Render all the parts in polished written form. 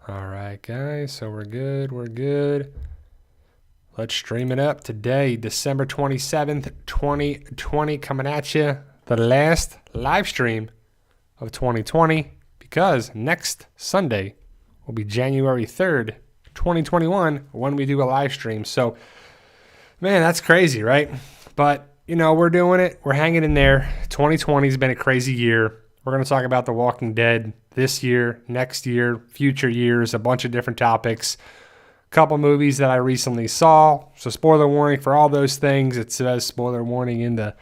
All right, guys. So we're good. We're good. Let's stream it up today, December 27th, 2020, coming at you. The last live stream of 2020, because next Sunday will be January 3rd, 2021, when we do a live stream. So, man, that's crazy, right? But, we're doing it. We're hanging in there. 2020 has been a crazy year. We're going to talk about The Walking Dead this year, next year, future years, a bunch of different topics. A couple movies that I recently saw. So spoiler warning for all those things. It says spoiler warning in the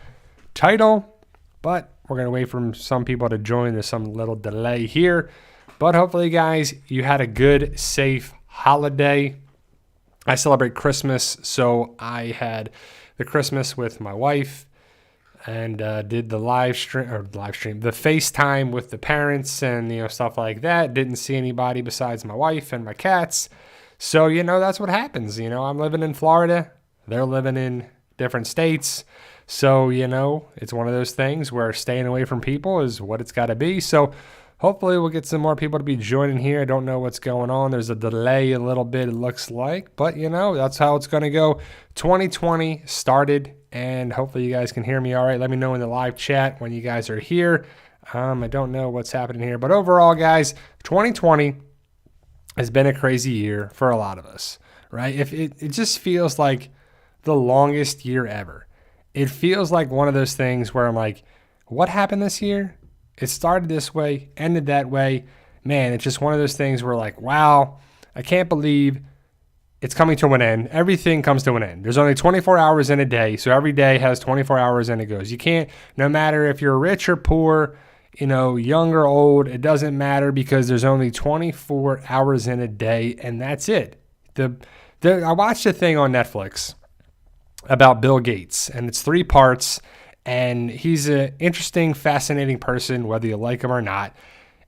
title. But we're going to wait for some people to join. There's some little delay here. But hopefully, guys, you had a good, safe holiday. I celebrate Christmas, so I had the Christmas with my wife. And did the the FaceTime with the parents and, stuff like that. Didn't see anybody besides my wife and my cats. So, that's what happens. I'm living in Florida. They're living in different states. So, it's one of those things where staying away from people is what it's got to be. So, hopefully we'll get some more people to be joining here. I don't know what's going on. There's a delay a little bit, it looks like. But, that's how it's going to go. 2020 started. And hopefully you guys can hear me all right. Let me know in the live chat when you guys are here. I don't know what's happening here. But overall, guys, 2020 has been a crazy year for a lot of us, right? It just feels like the longest year ever. It feels like one of those things where I'm like, what happened this year? It started this way, ended that way. Man, it's just one of those things where like, wow, I can't believe it's coming to an end. Everything comes to an end. There's only 24 hours in a day. So every day has 24 hours and it goes. You can't, no matter if you're rich or poor, young or old, it doesn't matter because there's only 24 hours in a day and that's it. I watched a thing on Netflix about Bill Gates and it's 3 parts and he's an interesting, fascinating person, whether you like him or not.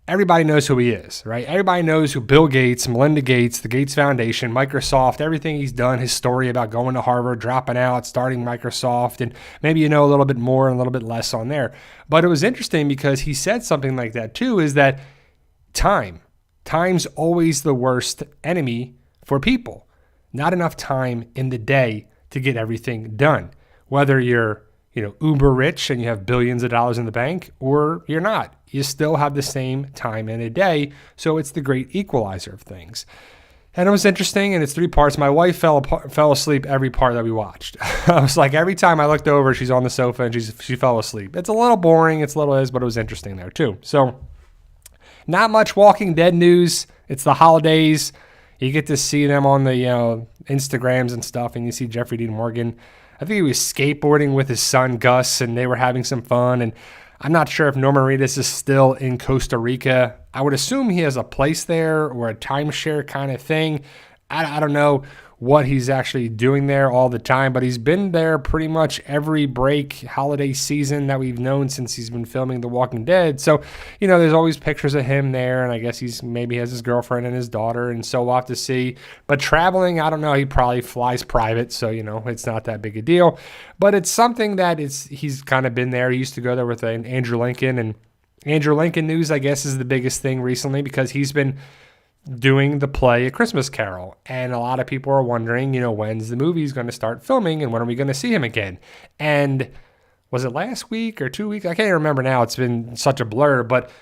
Everybody knows who he is, right? Everybody knows who Bill Gates, Melinda Gates, the Gates Foundation, Microsoft, everything he's done, his story about going to Harvard, dropping out, starting Microsoft, and maybe a little bit more and a little bit less on there. But it was interesting because he said something like that too, is that time's always the worst enemy for people. Not enough time in the day to get everything done. Whether you're uber rich and you have billions of dollars in the bank, or you're not. You still have the same time in a day. So it's the great equalizer of things. And it was interesting, and it's 3 parts. My wife fell asleep every part that we watched. I was like, every time I looked over, she's on the sofa and she fell asleep. It's a little boring, but it was interesting there too. So not much Walking Dead news. It's the holidays. You get to see them on the Instagrams and stuff, and you see Jeffrey Dean Morgan. I think he was skateboarding with his son, Gus, and they were having some fun. And I'm not sure if Norman Reedus is still in Costa Rica. I would assume he has a place there or a timeshare kind of thing. I don't know what he's actually doing there all the time, but he's been there pretty much every break holiday season that we've known since he's been filming The Walking Dead. So, there's always pictures of him there, and I guess he's maybe has his girlfriend and his daughter, and so we'll have to see. But traveling, I don't know, he probably flies private, so, it's not that big a deal. But it's something that he's kind of been there. He used to go there with Andrew Lincoln, and Andrew Lincoln news, I guess, is the biggest thing recently because he's been doing the play A Christmas Carol. And a lot of people are wondering, when's the movie's going to start filming and when are we going to see him again? And was it last week or 2 weeks? I can't remember now. It's been such a blur, but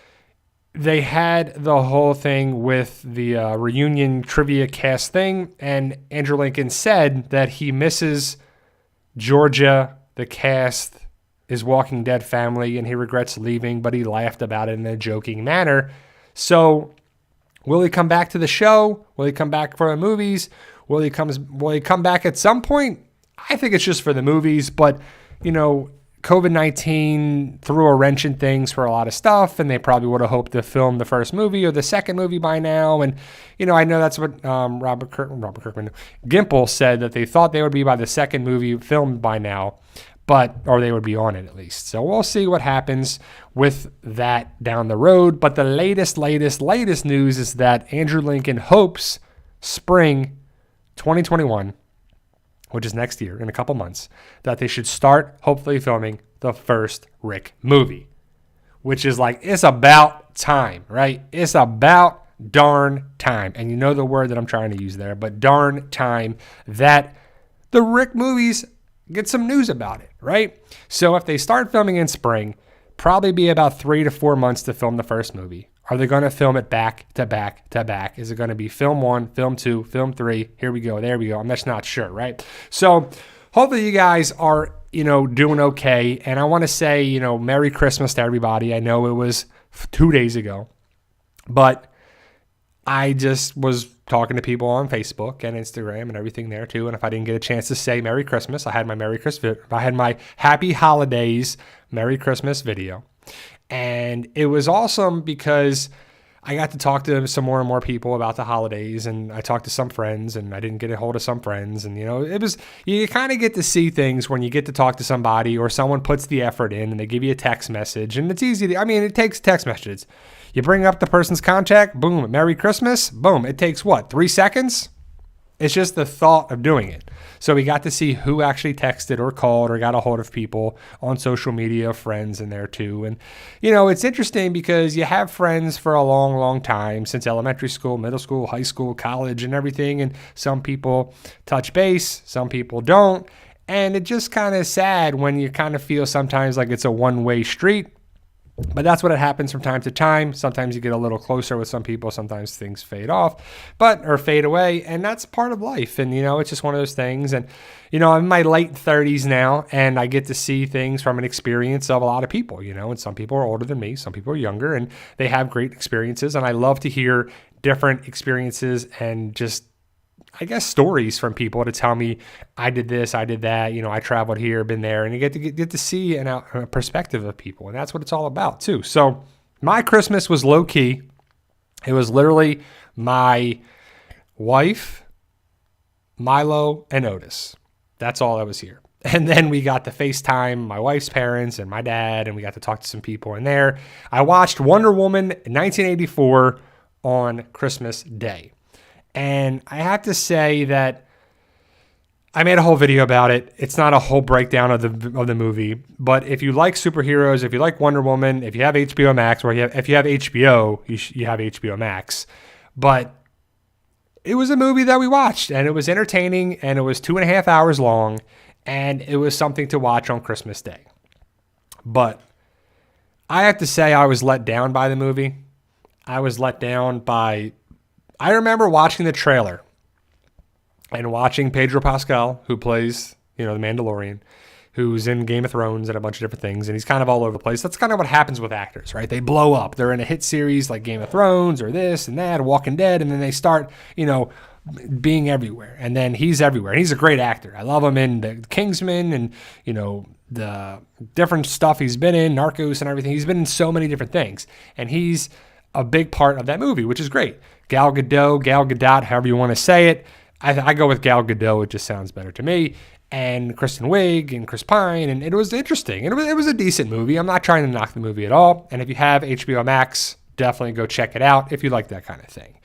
they had the whole thing with the reunion trivia cast thing. And Andrew Lincoln said that he misses Georgia, the cast, his Walking Dead family, and he regrets leaving, but he laughed about it in a joking manner. So will he come back to the show? Will he come back for the movies? Will he come back at some point? I think it's just for the movies, but COVID-19 threw a wrench in things for a lot of stuff, and they probably would have hoped to film the first movie or the second movie by now. And I know that's what Robert Kirkman Gimple said, that they thought they would be by the second movie filmed by now, or they would be on it at least. So we'll see what happens with that down the road. But the latest news is that Andrew Lincoln hopes spring 2021, which is next year in a couple months, that they should start hopefully filming the first Rick movie, which is like, it's about time, right? It's about darn time, and you know the word that I'm trying to use there, but darn time that the Rick movies get some news about it, right? So if they start filming in spring, probably be about 3 to 4 months to film the first movie. Are they going to film it back to back to back? Is it going to be film 1, film 2, film 3? Here we go. There we go. I'm just not sure, right? So hopefully you guys are, doing okay. And I want to say, Merry Christmas to everybody. I know it was 2 days ago, but I just was talking to people on Facebook and Instagram and everything there too. And if I didn't get a chance to say Merry Christmas, I had my Happy Holidays Merry Christmas video. And it was awesome because I got to talk to some more and more people about the holidays, and I talked to some friends, and I didn't get a hold of some friends. And, you kind of get to see things when you get to talk to somebody or someone puts the effort in and they give you a text message. And it's easy it takes text messages. You bring up the person's contact, boom, Merry Christmas, boom. It takes 3 seconds? It's just the thought of doing it. So we got to see who actually texted or called or got a hold of people on social media, friends in there too. And, it's interesting because you have friends for a long, long time, since elementary school, middle school, high school, college, and everything. And some people touch base, some people don't. And it's just kind of sad when you kind of feel sometimes like it's a one-way street. But that's what it happens from time to time. Sometimes you get a little closer with some people. Sometimes things fade off, or fade away. And that's part of life. And, it's just one of those things. And, I'm in my late 30s now, and I get to see things from an experience of a lot of people, and some people are older than me. Some people are younger, and they have great experiences. And I love to hear different experiences and just, I guess, stories from people to tell me I did this, I did that, I traveled here, been there, and you get to see a perspective of people, and that's what it's all about too. So my Christmas was low key. It was literally my wife, Milo, and Otis. That's all that was here. And then we got to FaceTime my wife's parents and my dad, and we got to talk to some people in there. I watched Wonder Woman 1984 on Christmas Day. And I have to say that I made a whole video about it. It's not a whole breakdown of the movie, but if you like superheroes, if you like Wonder Woman, if you have HBO Max, or if you have HBO, you have HBO Max. But it was a movie that we watched, and it was entertaining, and it was 2.5 hours long, and it was something to watch on Christmas Day. But I have to say I was let down by the movie. I was let down by... I remember watching the trailer and watching Pedro Pascal, who plays, the Mandalorian, who's in Game of Thrones and a bunch of different things, and he's kind of all over the place. That's kind of what happens with actors, right? They blow up. They're in a hit series like Game of Thrones or this and that, Walking Dead, and then they start, being everywhere. And then he's everywhere. And he's a great actor. I love him in the Kingsman and, the different stuff he's been in, Narcos and everything. He's been in so many different things. And he's a big part of that movie, which is great. Gal Gadot, however you want to say it. I go with Gal Gadot. It just sounds better to me. And Kristen Wiig and Chris Pine. And it was interesting. It was a decent movie. I'm not trying to knock the movie at all. And if you have HBO Max, definitely go check it out if you like that kind of thing.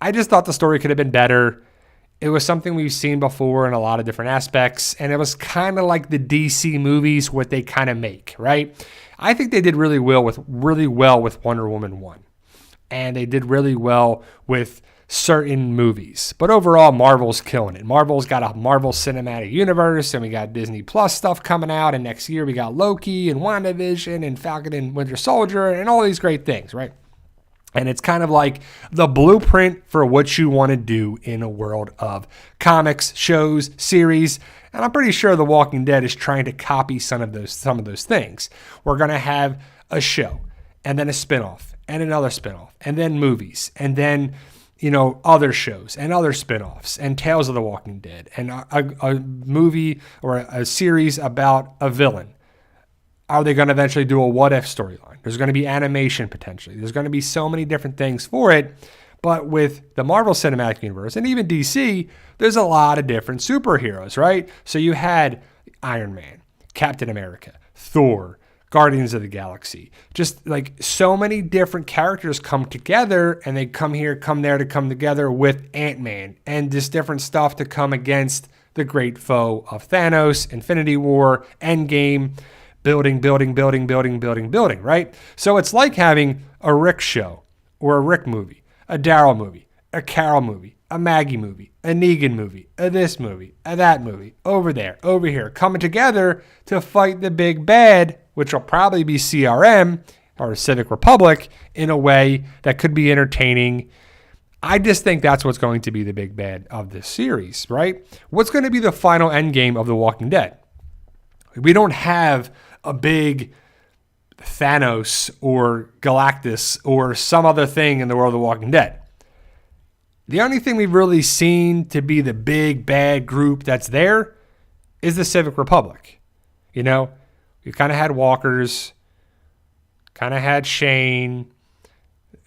I just thought the story could have been better. It was something we've seen before in a lot of different aspects. And it was kind of like the DC movies, what they kind of make, right? I think they did really well with Wonder Woman 1. And they did really well with certain movies. But overall, Marvel's killing it. Marvel's got a Marvel Cinematic Universe, and we got Disney Plus stuff coming out, and next year we got Loki and WandaVision and Falcon and Winter Soldier and all these great things, right? And it's kind of like the blueprint for what you want to do in a world of comics, shows, series. And I'm pretty sure The Walking Dead is trying to copy some of those things. We're going to have a show, and then a spinoff, and another spinoff, and then movies, and then, other shows, and other spinoffs, and Tales of the Walking Dead, and a movie or a series about a villain. Are they going to eventually do a what-if storyline? There's going to be animation potentially. There's going to be so many different things for it. But with the Marvel Cinematic Universe and even DC, there's a lot of different superheroes, right? So you had Iron Man, Captain America, Thor, Guardians of the Galaxy. Just like so many different characters come together, and they come there to come together with Ant-Man and this different stuff to come against the great foe of Thanos, Infinity War, Endgame, building, right? So it's like having a Rick show or a Rick movie, a Daryl movie, a Carol movie, a Maggie movie, a Negan movie, a this movie, a that movie, over there, over here, coming together to fight the big bad, which will probably be CRM or Civic Republic, in a way that could be entertaining. I just think that's what's going to be the big bad of this series, right? What's going to be the final end game of The Walking Dead? We don't have a big Thanos or Galactus or some other thing in the world of The Walking Dead. The only thing we've really seen to be the big bad group that's there is the Civic Republic. You know, we kind of had walkers, kind of had Shane.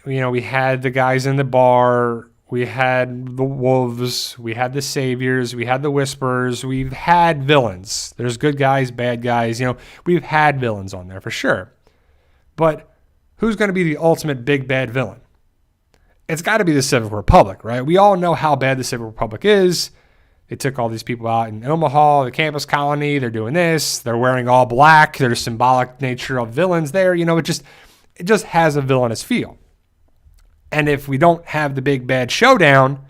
You know, we had the guys in the bar. We had the wolves. We had the saviors. We had the whisperers. We've had villains. There's good guys, bad guys. You know, we've had villains on there for sure. But who's going to be the ultimate big bad villain? It's got to be the Civic Republic, right? We all know how bad the Civic Republic is. They took all these people out in Omaha, the campus colony. They're doing this. They're wearing all black. There's symbolic nature of villains there. You know, it just has a villainous feel. And if we don't have the big bad showdown,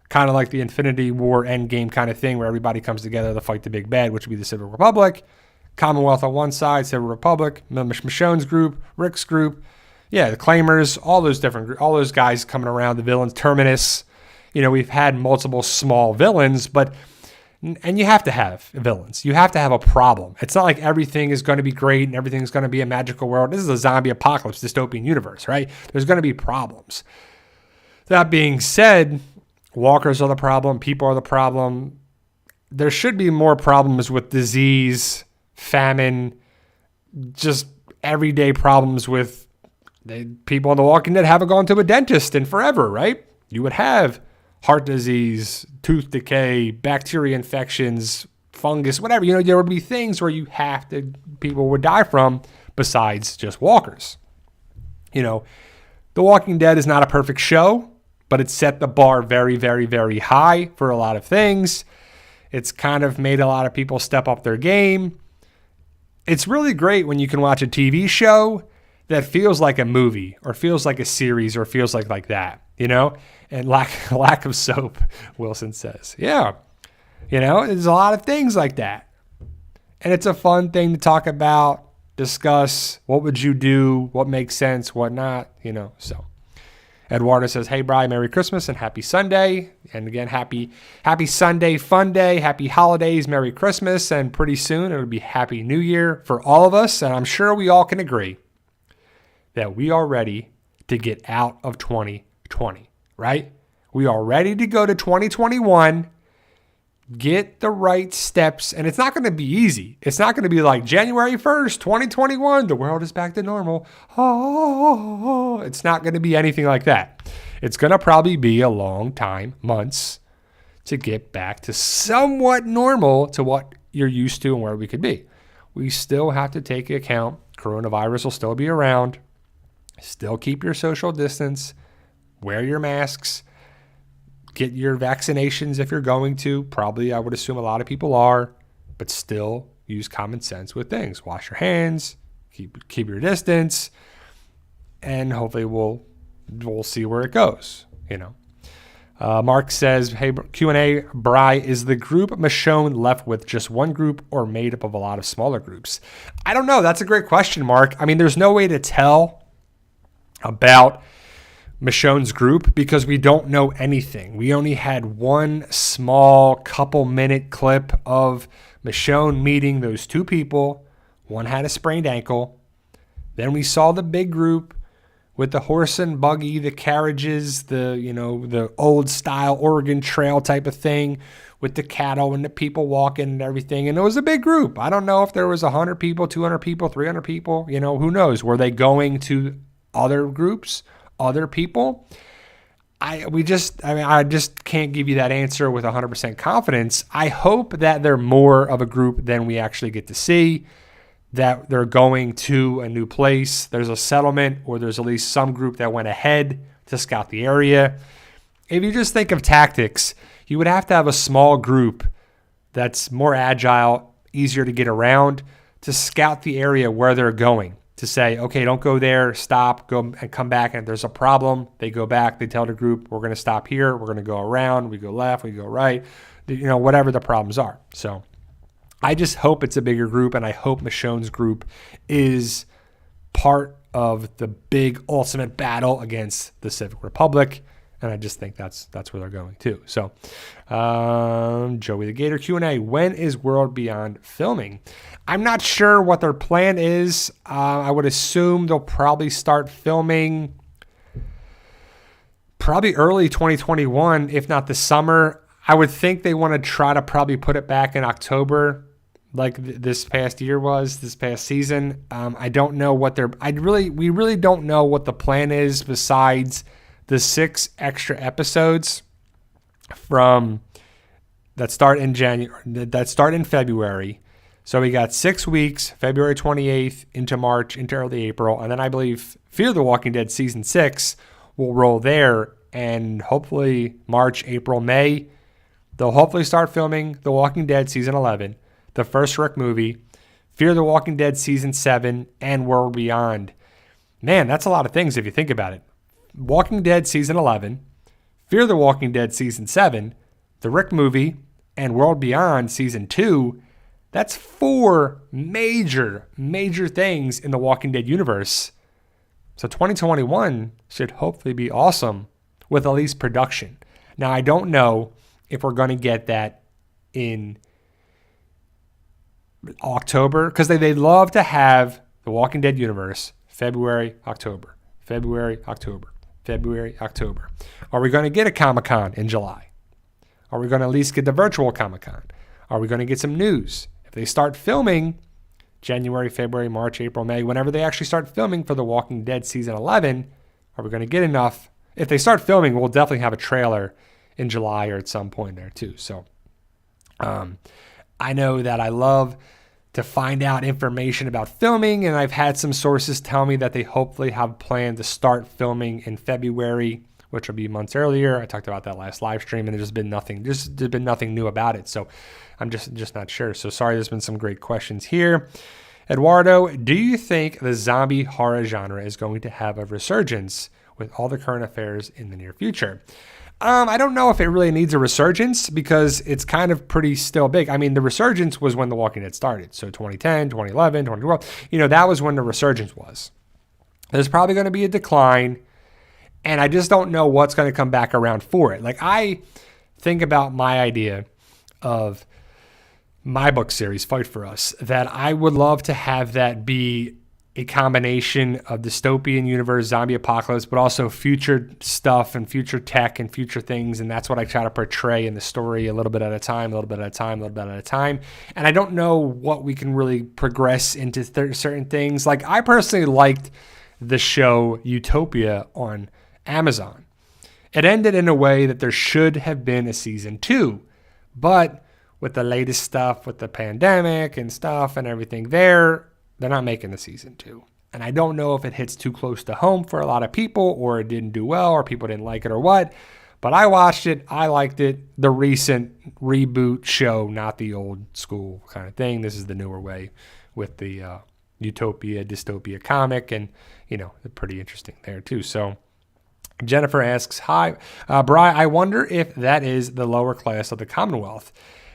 kind of like the Infinity War Endgame kind of thing where everybody comes together to fight the big bad, which would be the Civic Republic, Commonwealth on one side, Civic Republic, Michonne's group, Rick's group, yeah, the Claimers, all those guys coming around, the villains, Terminus. You know, we've had multiple small villains, and you have to have villains. You have to have a problem. It's not like everything is going to be great and everything's going to be a magical world. This is a zombie apocalypse dystopian universe, right? There's going to be problems. That being said, walkers are the problem. People are the problem. There should be more problems with disease, famine, just everyday problems with people in The Walking Dead haven't gone to a dentist in forever, right? You would have heart disease, tooth decay, bacteria infections, fungus, whatever. You know, there would be things where people would die from besides just walkers. You know, The Walking Dead is not a perfect show, but it set the bar very, very, very high for a lot of things. It's kind of made a lot of people step up their game. It's really great when you can watch a TV show that feels like a movie or feels like a series or feels like that, you know? And lack of soap, Wilson says. Yeah. You know, there's a lot of things like that. And it's a fun thing to talk about, discuss. What would you do? What makes sense? What not? You know, so. Eduardo says, hey, Bri, Merry Christmas and Happy Sunday. And again, happy Sunday, fun day, happy holidays, Merry Christmas. And pretty soon it'll be Happy New Year for all of us. And I'm sure we all can agree that we are ready to get out of 2020. Right? We are ready to go to 2021, get the right steps, and it's not going to be easy. It's not going to be like January 1st, 2021, the world is back to normal. Oh, it's not going to be anything like that. It's going to probably be a long time, months, to get back to somewhat normal to what you're used to and where we could be. We still have to take into account coronavirus will still be around. Still keep your social distance. Wear your masks, get your vaccinations if you're going to. Probably, I would assume a lot of people are, but still use common sense with things. Wash your hands, keep your distance, and hopefully we'll see where it goes, you know. Mark says, hey, Q&A, Bri, is the group Michonne left with just one group or made up of a lot of smaller groups? I don't know. That's a great question, Mark. I mean, there's no way to tell about Michonne's group because we don't know anything. We only had one small couple-minute clip of Michonne meeting those two people. One had a sprained ankle. Then we saw the big group with the horse and buggy, the carriages, the old style Oregon Trail type of thing with the cattle and the people walking and everything. And it was a big group. I don't know if there was 100 people, 200 people, 300 people. You know, who knows? Were they going to other groups? Other people? I just can't give you that answer with 100% confidence. I hope that they're more of a group than we actually get to see, that they're going to a new place. There's a settlement, or there's at least some group that went ahead to scout the area. If you just think of tactics, you would have to have a small group that's more agile, easier to get around, to scout the area where they're going. to say, okay, don't go there, stop, go and come back. And if there's a problem, they go back, they tell the group, we're going to stop here, we're going to go around, we go left, we go right, whatever the problems are. So I just hope it's a bigger group, and I hope Michonne's group is part of the big ultimate battle against the Civic Republic. And I just think that's where they're going too. So, Joey the Gator Q&A, when is World Beyond filming? I'm not sure what their plan is. I would assume they'll probably start filming probably early 2021, if not the summer. I would think they want to try to probably put it back in October, like this past season. I don't know what we really don't know what the plan is besides the 6 extra episodes that start in February. So we got 6 weeks, February 28th into March, into early April. And then I believe Fear the Walking Dead season 6 will roll there. And hopefully March, April, May, they'll hopefully start filming The Walking Dead season 11, the first Rick movie, Fear the Walking Dead season 7, and World Beyond. Man, that's a lot of things if you think about it. Walking Dead season 11, Fear the Walking Dead season 7, the Rick movie, and World Beyond season 2. That's 4 major things in the Walking Dead universe. So 2021 should hopefully be awesome with at least production. Now, I don't know if we're going to get that in October, because they love to have the Walking Dead universe February, October, February, October, February, October. Are we going to get a Comic-Con in July? Are we going to at least get the virtual Comic-Con? Are we going to get some news? If they start filming January, February, March, April, May, whenever they actually start filming for The Walking Dead season 11, are we going to get enough? If they start filming, we'll definitely have a trailer in July or at some point there too. So I know that I love to find out information about filming, and I've had some sources tell me that they hopefully have planned to start filming in February, which will be months earlier. I talked about that last live stream, and there's been nothing new about it. So I'm just not sure. So sorry, there's been some great questions here. Eduardo, do you think the zombie horror genre is going to have a resurgence with all the current affairs in the near future? I don't know if it really needs a resurgence, because it's kind of pretty still big. I mean, the resurgence was when The Walking Dead started. So 2010, 2011, 2012, that was when the resurgence was. There's probably going to be a decline, and I just don't know what's going to come back around for it. Like, I think about my idea of my book series, Fight for Us, that I would love to have that be a combination of dystopian universe, zombie apocalypse, but also future stuff and future tech and future things. And that's what I try to portray in the story, a little bit at a time, a little bit at a time, a little bit at a time. And I don't know what we can really progress into certain things. Like, I personally liked the show Utopia on Amazon. It ended in a way that there should have been a season 2, but with the latest stuff, with the pandemic and stuff and everything there, they're not making the season 2. And I don't know if it hits too close to home for a lot of people, or it didn't do well, or people didn't like it, or what. But I watched it. I liked it. The recent reboot show, not the old school kind of thing. This is the newer way with the Utopia, dystopia comic. And, pretty interesting there too. So Jennifer asks, hi, Bri, I wonder if that is the lower class of the Commonwealth.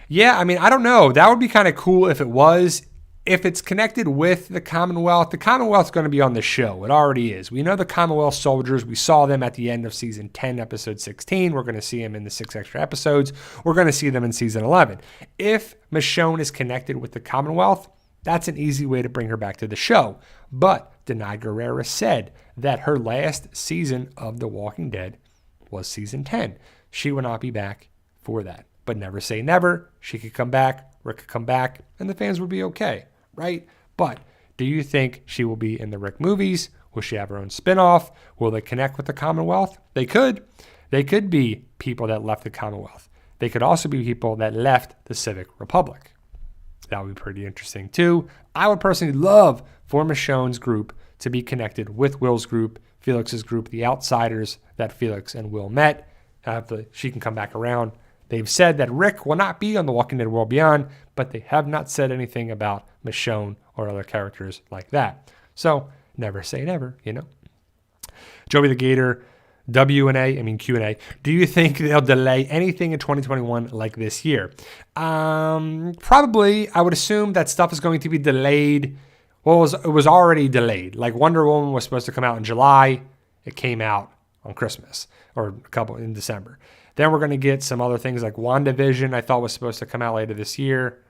Yeah, I mean, I don't know. That would be kind of cool if it was. If it's connected with the Commonwealth's going to be on the show. It already is. We know the Commonwealth soldiers. We saw them at the end of season 10, episode 16. We're going to see them in the 6 extra episodes. We're going to see them in season 11. If Michonne is connected with the Commonwealth, that's an easy way to bring her back to the show. But Denai Guerrera said that her last season of The Walking Dead was season 10. She will not be back for that. But never say never. She could come back, Rick could come back, and the fans would be okay, right? But do you think she will be in the Rick movies? Will she have her own spinoff? Will they connect with the Commonwealth? They could. They could be people that left the Commonwealth. They could also be people that left the Civic Republic. That would be pretty interesting too. I would personally love for Michonne's group to be connected with Will's group, Felix's group, the Outsiders that Felix and Will met. She can come back around. They've said that Rick will not be on The Walking Dead World Beyond, but they have not said anything about Michonne or other characters like that. So Never say never, you know. Joey the Gator, Q&A. Do you think they'll delay anything in 2021 like this year? Probably. I would assume that stuff is going to be delayed. Well, it was already delayed. Like Wonder Woman was supposed to come out in July. It came out on Christmas or a couple in December. Then we're going to get some other things like WandaVision. I thought was supposed to come out later this year,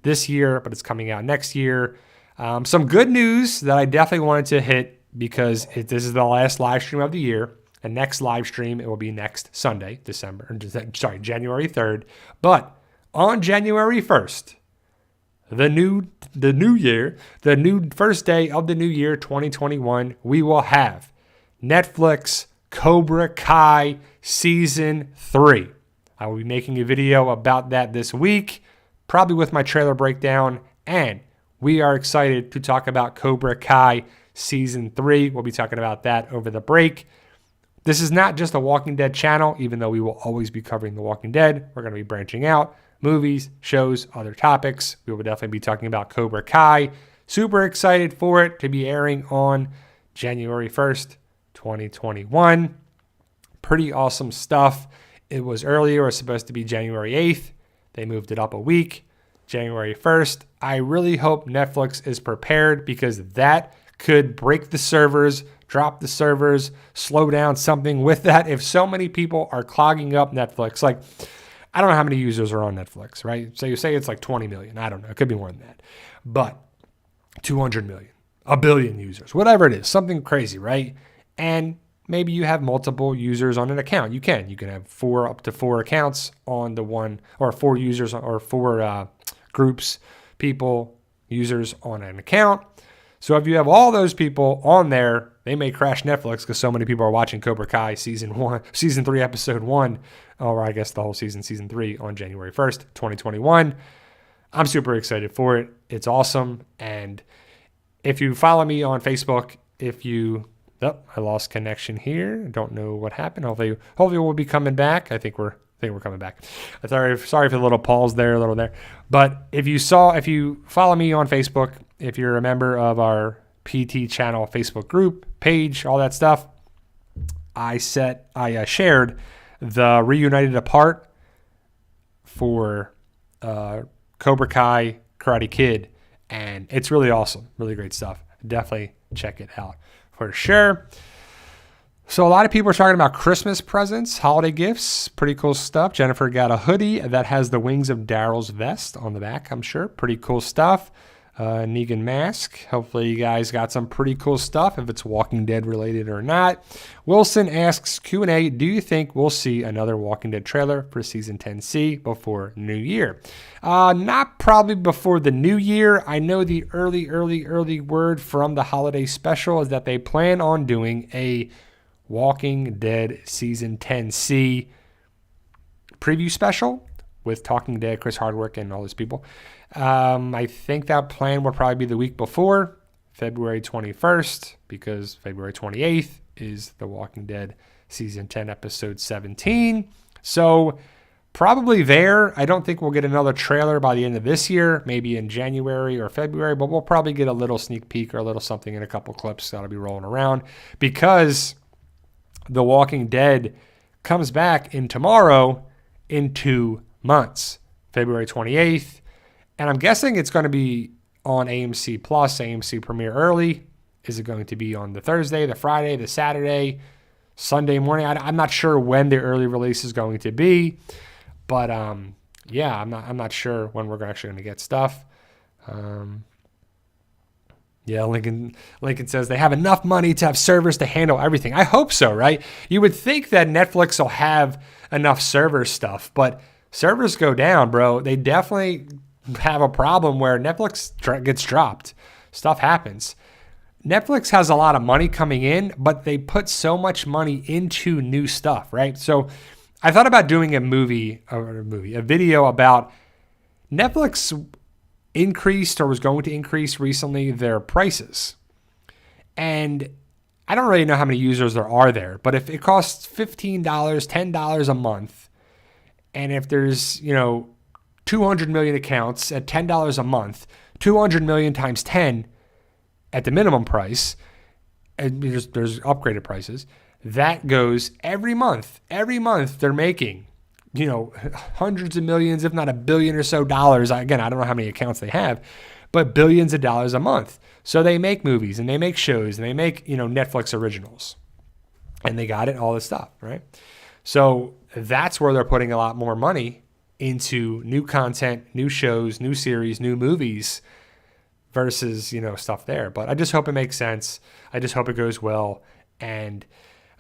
but it's coming out next year. Some good news that I definitely wanted to hit because this is the last live stream of the year. The next live stream, it will be next Sunday, January 3rd. But on January 1st, the first day of the new year, 2021, we will have Netflix Cobra Kai Season 3. I will be making a video about that this week, probably with my trailer breakdown, and we are excited to talk about Cobra Kai Season 3. We'll be talking about that over the break. This is not just a Walking Dead channel, even though we will always be covering The Walking Dead. We're going to be branching out. Movies, shows, other topics. We will definitely be talking about Cobra Kai. Super excited for it to be airing on January 1st, 2021. Pretty awesome stuff. It was earlier. It was supposed to be January 8th. They moved it up a week. January 1st. I really hope Netflix is prepared because that could break the servers, drop the servers, slow down something with that. If so many people are clogging up Netflix, like I don't know how many users are on Netflix, right? So you say it's like 20 million. I don't know. It could be more than that. But 200 million, a billion users, whatever it is, something crazy, right? And maybe you have multiple users on an account. You can have up to four accounts on the one, or four users or four groups, people, users on an account. So if you have all those people on there, they may crash Netflix because so many people are watching Cobra Kai season 3, episode 1, or I guess the whole season 3 on January 1st, 2021. I'm super excited for it. It's awesome. And if you follow me on Facebook, I lost connection here. Don't know what happened. Hopefully we'll be coming back. I think we're coming back. Sorry for the little pause there, a little there. But if you follow me on Facebook, if you're a member of our PT channel, Facebook group, page, all that stuff, I shared the Reunited Apart for Cobra Kai Karate Kid, and it's really awesome, really great stuff. Definitely check it out for sure. So a lot of people are talking about Christmas presents, holiday gifts, pretty cool stuff. Jennifer got a hoodie that has the wings of Daryl's vest on the back, I'm sure. Pretty cool stuff. Negan mask. Hopefully you guys got some pretty cool stuff, if it's Walking Dead related or not. Wilson asks, Q&A, do you think we'll see another Walking Dead trailer for Season 10C before New Year? Not probably before the New Year. I know the early word from the holiday special is that they plan on doing a Walking Dead Season 10C preview special with Talking Dead, Chris Hardwick, and all those people. I think that plan will probably be the week before, February 21st, because February 28th is The Walking Dead Season 10, Episode 17. So probably there. I don't think we'll get another trailer by the end of this year, maybe in January or February, but we'll probably get a little sneak peek or a little something in a couple clips that'll be rolling around because The Walking Dead comes back tomorrow in 2 months, February 28th. And I'm guessing it's going to be on AMC Plus, AMC Premiere early. Is it going to be on the Thursday, the Friday, the Saturday, Sunday morning? I'm not sure when the early release is going to be, but yeah, I'm not sure when we're actually going to get stuff. Yeah, Lincoln says they have enough money to have servers to handle everything. I hope so, right? You would think that Netflix will have enough server stuff, but servers go down, bro. They definitely have a problem where Netflix gets dropped. Stuff happens. Netflix has a lot of money coming in, but they put so much money into new stuff, right? So I thought about doing a video about Netflix increased or was going to increase recently their prices. And I don't really know how many users there are there, but if it costs $15, $10 a month, and if there's, 200 million accounts at $10 a month, 200 million times 10 at the minimum price, and there's upgraded prices. That goes every month. Every month they're making, hundreds of millions, if not $1 billion or so dollars. Again, I don't know how many accounts they have, but billions of dollars a month. So they make movies and they make shows and they make, Netflix originals. And they got it, all this stuff, right? So that's where they're putting a lot more money into new content, new shows, new series, new movies versus, stuff there. But I just hope it makes sense. I just hope it goes well. And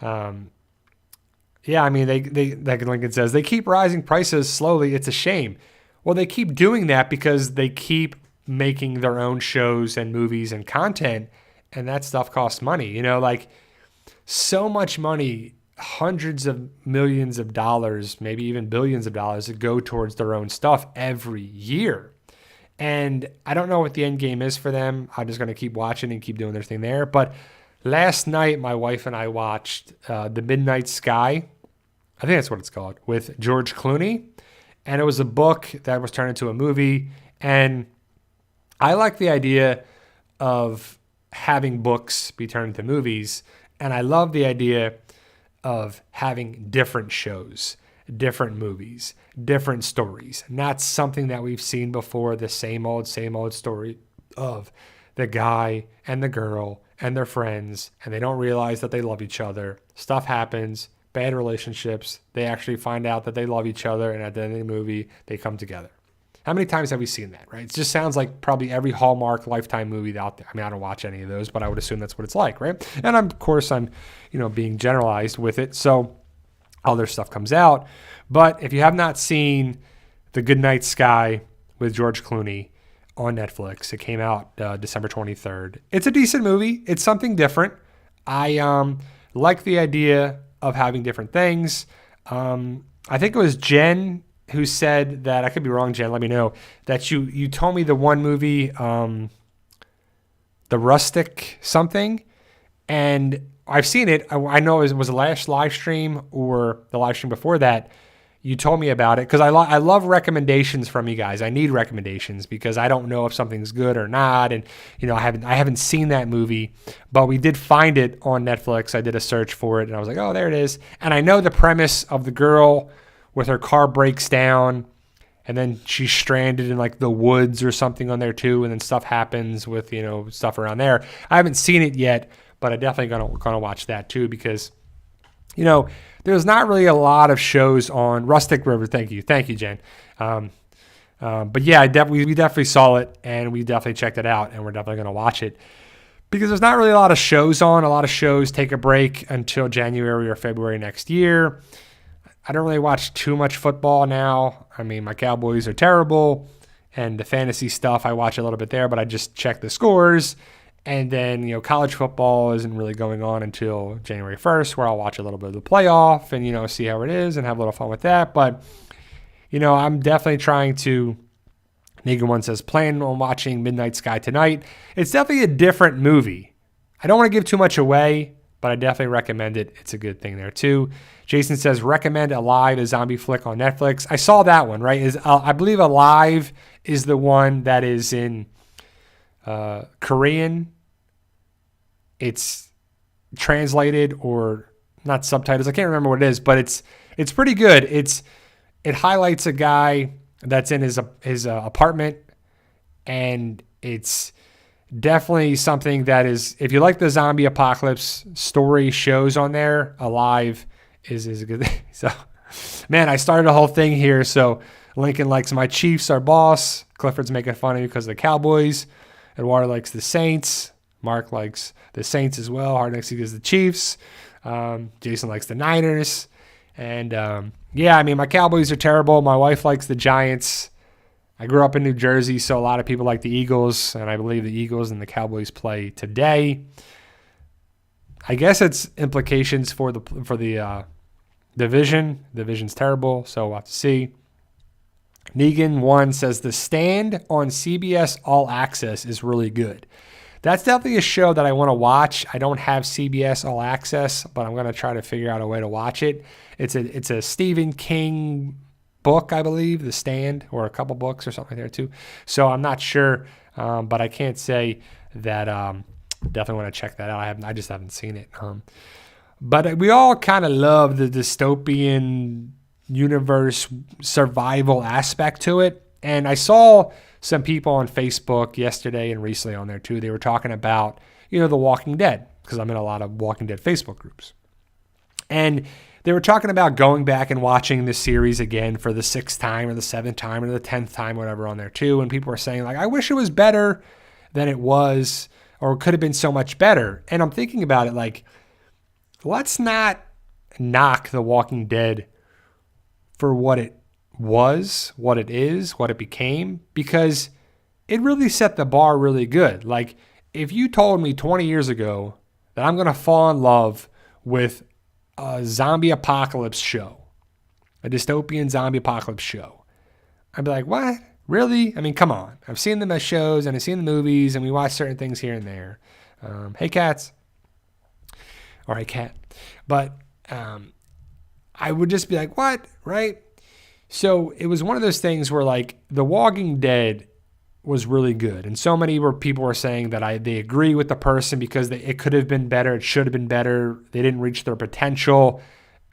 yeah, I mean, they like Lincoln says, they keep rising prices slowly. It's a shame. Well, they keep doing that because they keep making their own shows and movies and content, and that stuff costs money. Like so much money, hundreds of millions of dollars, maybe even billions of dollars that go towards their own stuff every year. And I don't know what the end game is for them. I'm just going to keep watching and keep doing their thing there. But last night, my wife and I watched The Midnight Sky. I think that's what it's called, with George Clooney. And it was a book that was turned into a movie. And I like the idea of having books be turned into movies. And I love the idea of having different shows, different movies, different stories. Not something that we've seen before, the same old story of the guy and the girl and their friends, and they don't realize that they love each other. Stuff happens, bad relationships. They actually find out that they love each other, and at the end of the movie, they come together. How many times have we seen that, right? It just sounds like probably every Hallmark Lifetime movie out there. I mean, I don't watch any of those, but I would assume that's what it's like, right? And of course, I'm being generalized with it. So other stuff comes out. But if you have not seen The Goodnight Sky with George Clooney on Netflix, it came out December 23rd. It's a decent movie. It's something different. I like the idea of having different things. I think it was Jen who said that, I could be wrong, Jen, let me know, that you told me the one movie, The Rustic something, and I've seen it. I know it was the last live stream or the live stream before that. You told me about it because I love recommendations from you guys. I need recommendations because I don't know if something's good or not, and I haven't seen that movie, but we did find it on Netflix. I did a search for it, and I was like, oh, there it is. And I know the premise of the girl with her car breaks down, and then she's stranded in like the woods or something on there too, and then stuff happens with stuff around there. I haven't seen it yet, but I definitely gonna watch that too because there's not really a lot of shows on Rustic River. Thank you, Jen. But yeah, we definitely saw it and we definitely checked it out, and we're definitely gonna watch it because there's not really a lot of shows on. A lot of shows take a break until January or February next year. I don't really watch too much football now. I mean, my Cowboys are terrible, and the fantasy stuff I watch a little bit there, but I just check the scores. And then, college football isn't really going on until January 1st, where I'll watch a little bit of the playoff and, see how it is and have a little fun with that. But, I'm definitely trying to, Negan One says, plan on watching Midnight Sky tonight. It's definitely a different movie. I don't want to give too much away, but I definitely recommend it. It's a good thing there too. Jason says, recommend Alive, a zombie flick on Netflix. I saw that one, right? I believe Alive is the one that is in Korean. It's translated or not subtitles. I can't remember what it is, but it's pretty good. It highlights a guy that's in his apartment, and it's definitely something that is, if you like the zombie apocalypse story shows on there, Alive is a good thing. So, man, I started a whole thing here. So Lincoln likes my Chiefs, our boss. Clifford's making fun of me because of the Cowboys. Eduardo likes the Saints. Mark likes the Saints as well. Hard next is the Chiefs. Jason likes the Niners. And, yeah, I mean, my Cowboys are terrible. My wife likes the Giants. I grew up in New Jersey, so a lot of people like the Eagles, and I believe the Eagles and the Cowboys play today. I guess it's implications for the division. The division's terrible, so we'll have to see. Negan One says the Stand on CBS All Access is really good. That's definitely a show that I want to watch. I don't have CBS All Access, but I'm going to try to figure out a way to watch it. It's a Stephen King book, I believe, The Stand, or a couple books or something like that too. So I'm not sure, but I can't say that Definitely want to check that out. I just haven't seen it. But we all kind of love the dystopian universe survival aspect to it. And I saw some people on Facebook yesterday and recently on there too. They were talking about, The Walking Dead, because I'm in a lot of Walking Dead Facebook groups. And they were talking about going back and watching the series again for the 6th time or the 7th time or the 10th time, whatever, on there too. And people were saying, like, I wish it was better than it was, or it could have been so much better. And I'm thinking about it like, let's not knock The Walking Dead for what it was, what it is, what it became, because it really set the bar really good. Like, if you told me 20 years ago that I'm going to fall in love with a zombie apocalypse show, a dystopian zombie apocalypse show, I'd be like, what? Really? I mean, come on. I've seen them as shows and I've seen the movies and we watch certain things here and there. Hey, cats. Or hey, cat. But I would just be like, what? Right? So it was one of those things where, like, The Walking Dead was really good. And so many people were saying that they agree with the person because it could have been better. It should have been better. They didn't reach their potential.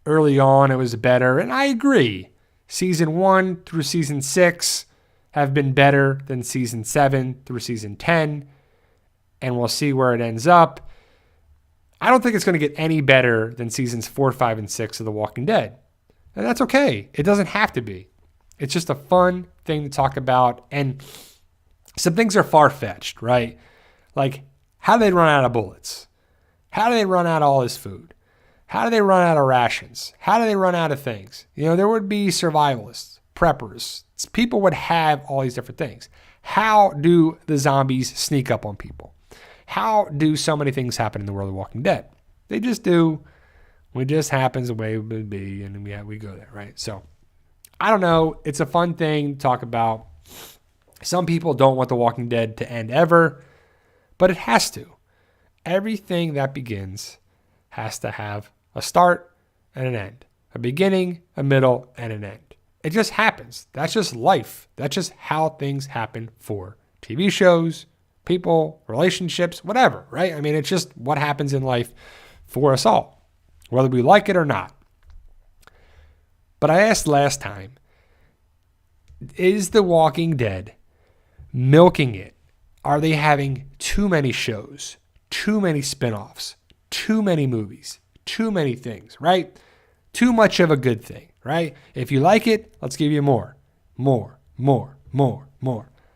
Early on, it was better. And I agree. Season 1 through season 6 have been better than season 7 through season 10. And we'll see where it ends up. I don't think it's going to get any better than seasons 4, 5, and 6 of The Walking Dead. And that's okay. It doesn't have to be. It's just a fun thing to talk about. And some things are far-fetched, right? Like, how do they run out of bullets? How do they run out of all this food? How do they run out of rations? How do they run out of things? There would be survivalists, preppers. People would have all these different things. How do the zombies sneak up on people? How do so many things happen in the world of Walking Dead? They just do. It just happens the way it would be, and we go there, right? So, I don't know. It's a fun thing to talk about. Some people don't want The Walking Dead to end ever, but it has to. Everything that begins has to have a start and an end. A beginning, a middle, and an end. It just happens. That's just life. That's just how things happen for TV shows, people, relationships, whatever, right? I mean, it's just what happens in life for us all, whether we like it or not. But I asked last time, is The Walking Dead milking it? Are they having too many shows, too many spinoffs, too many movies, too many things, right? Too much of a good thing, right? If you like it, let's give you more,